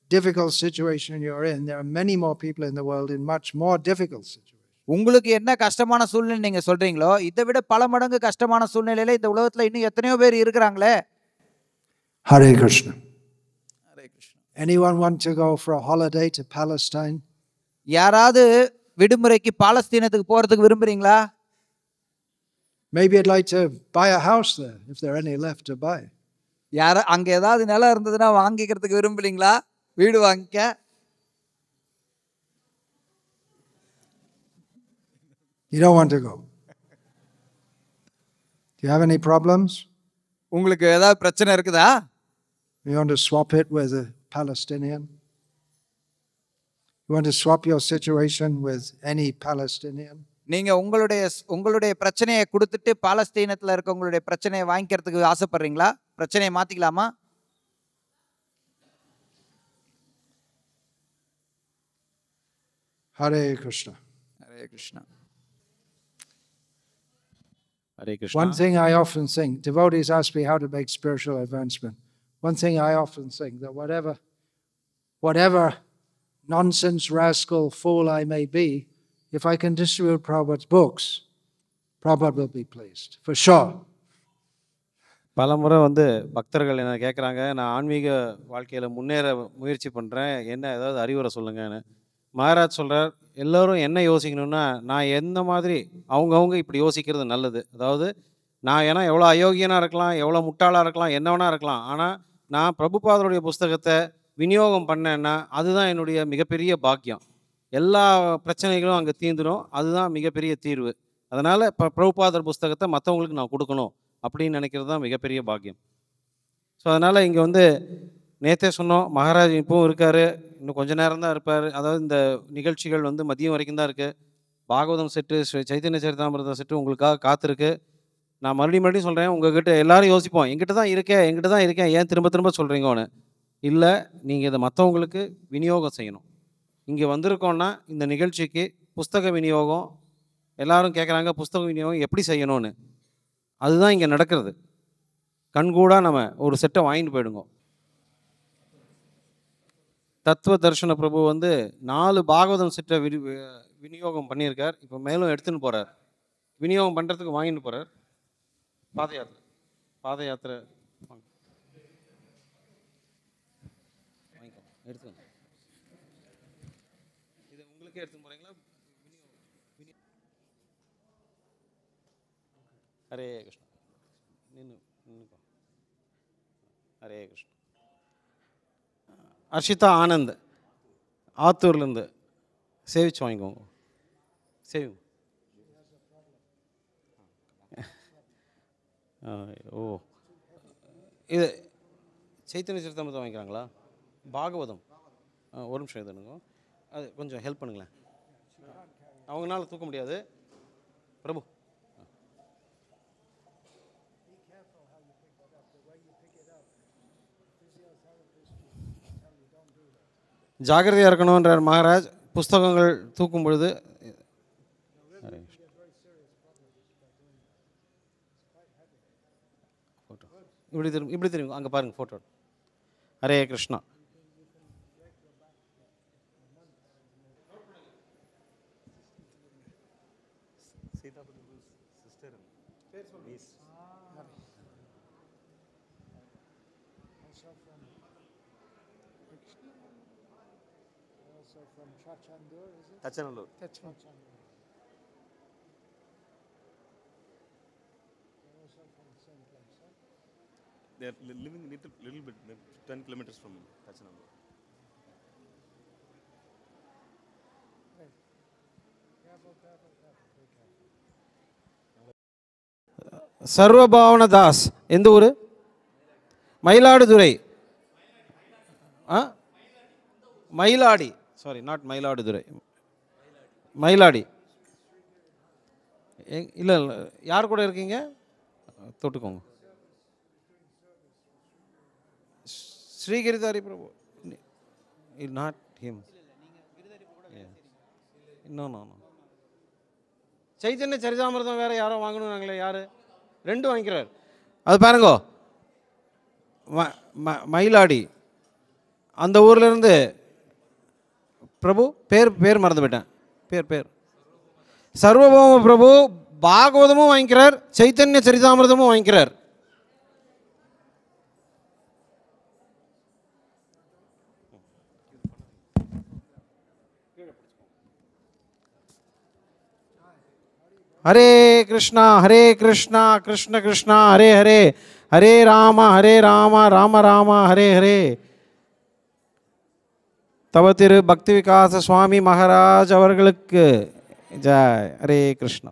difficult situation you're in, there are many more people in the world in much more difficult situations. உங்களுக்கு என்ன கஷ்டமான சூழ்நிலை நீங்க சொல்றீங்களோ இதை விட பல மடங்கு கஷ்டமான சூழ்நிலையில இந்த உலகத்துல இன்னும் எத்தனையோ பேர் இருக்கிறாங்களே. Hare Krishna. Hare Krishna. Anyone want to go for a holiday to Palestine? யாராவது விடுமுறைக்கு பாலஸ்தீனத்துக்கு போறதுக்கு விரும்புறீங்களா? Maybe I'd like to buy a house there, if there are any left to buy. அங்க ஏதாவது நிலம் இருந்ததுன்னா வாங்கிக்கிறதுக்கு விரும்புறீங்களா? வீடு வாங்கிக்க. You don't want to go. Do you have any problems? உங்களுக்கு ஏதாவது பிரச்சனை இருக்குதா? You want to swap it with a Palestinian? You want to swap your situation with any Palestinian? நீங்க உங்களுடைய பிரச்சனையை கொடுத்துட்டு பாலஸ்தீனத்துல இருக்க உங்களுடைய பிரச்சனையை வாங்கிக்கிறதுக்கு ஆசைப்படுறீங்களா? பிரச்சனையை மாத்திக்கலாமா? Hare Krishna. Hare Krishna. Hare Krishna. One thing I often think, devotees ask me how to make spiritual advancement. One thing I often think, that whatever nonsense, rascal, fool I may be, if I can distribute Prabhupada's books, Prabhupada will be pleased, for sure. பல முறை பக்தர்கள் என்ன கேட்குறாங்க, நான் ஆன்மீக வாழ்க்கையில் முன்னேற முயற்சி பண்ணுறேன், என்ன ஏதாவது அறிவுரை சொல்லுங்கன்னு. மகாராஜ் சொல்கிறார், எல்லோரும் என்ன யோசிக்கணும்னா, நான் எந்த மாதிரி அவங்கவுங்க இப்படி யோசிக்கிறது நல்லது. அதாவது நான் ஏன்னா எவ்வளோ அயோக்கியனாக இருக்கலாம், எவ்வளோ முட்டாளாக இருக்கலாம், என்ன வேணா இருக்கலாம், ஆனால் நான் பிரபுபாதருடைய புஸ்தகத்தை விநியோகம் பண்ணேன்னா அதுதான் என்னுடைய மிகப்பெரிய பாக்கியம். எல்லா பிரச்சனைகளும் அங்கே தீர்ந்துடும், அதுதான் மிகப்பெரிய தீர்வு. அதனால் இப்போ பிரபுபாதர் புஸ்தகத்தை மற்றவங்களுக்கு நான் கொடுக்கணும் அப்படின்னு நினைக்கிறது தான் மிகப்பெரிய பாக்கியம். ஸோ அதனால் இங்கே நேற்றே சொன்னோம், மகாராஜ் இப்பவும் இருக்கார், இன்னும் கொஞ்ச நேரம் தான் இருப்பார். அதாவது இந்த நிகழ்ச்சிகள் மதியம் வரைக்கும் தான் இருக்குது. பாகவதம் செட்டு, சைத்தன்ய சரிதாமிரதம் செட்டு உங்களுக்காக காத்திருக்கு. நான் மறுபடியும் சொல்கிறேன், உங்ககிட்ட எல்லாரும் யோசிப்போம், எங்கிட்ட தான் இருக்கேன், ஏன் திரும்ப திரும்ப சொல்கிறீங்கன்னு. இல்லை, நீங்கள் இதை மற்றவங்களுக்கு விநியோகம் செய்யணும். இங்கே வந்திருக்கோன்னா இந்த நிகழ்ச்சிக்கு புஸ்தக விநியோகம், எல்லாரும் கேட்குறாங்க புஸ்தக விநியோகம் எப்படி செய்யணும்னு. அதுதான் இங்கே நடக்கிறது. கண்கூடாக நம்ம ஒரு செட்டை வாங்கிட்டு போயிடுங்க. தத்துவ தர்ஷன பிரபு 4 பாகவதம் செட்டை விநியோகம் பண்ணியிருக்கார். இப்போ மேலும் எடுத்துன்னு போகிறார், விநியோகம் பண்ணுறதுக்கு வாங்கிட்டு போகிறார். பாத யாத்திரை வாங்கிக்கோ, எடுத்துக்கோங்க. இது உங்களுக்கே எடுத்துன்னு போகிறீங்களா? ஹரே கிருஷ்ணா. நின்னுக்கோ. ஹரே கிருஷ்ணா. அர்ஷிதா ஆனந்த் ஆத்தூர்லேருந்து சேவிச்சு வாங்கிக்கோங்க. சேவிங்க. ஓ, இது சைத்தன்ய சரிதாமிரதம் வாங்கிக்கிறாங்களா? பாகவதம் ஒரு நிமிஷம் இதுனுங்க, அது கொஞ்சம் ஹெல்ப் பண்ணுங்களேன். அவங்களால தூக்க முடியாது. பிரபு ஜாகிரதையாக இருக்கணுன்றார் மகாராஜ். புஸ்தகங்கள் தூக்கும் பொழுது இப்படி திரும்பி அங்கே பாருங்கள் photo. Hare Krishna. Tachanallur. They are living little bit, 10 kilometers from Tachanallur. Sarvabhavana Das எந்த ஊர்? மயிலாடுதுறை. Mayiladi, sorry, not Mayiladuthurai, Mayiladi. இல்லை இல்லை, யார் கூட இருக்கீங்க? தொட்டுக்கோங்க. ஸ்ரீகிரிதாரி பிரபு. Not him. இன்னும் சைத்தன்ய சரிதாமிரதம் வேற யாரோ வாங்கணும் நாங்களே. யார்? 2 வாங்கிக்கிறார். அது பாருங்கோ, மயிலாடி. அந்த ஊர்லேருந்து பிரபு பேர் மறந்து போயிட்டேன். பேர் சர்வபௌம பிரபு பாகவதமும் வாங்கிக்கிறார், சைத்தன்ய சரிதாமிரதமும் வாங்கிக்கிறார். ஹரே கிருஷ்ணா கிருஷ்ண கிருஷ்ணா ஹரே ஹரே, ஹரே ராம ராம ராம ஹரே ஹரே. தவ திரு பக்தி விகாச சுவாமி மகாராஜ் அவர்களுக்கு ஜெய். ஹரே கிருஷ்ணா.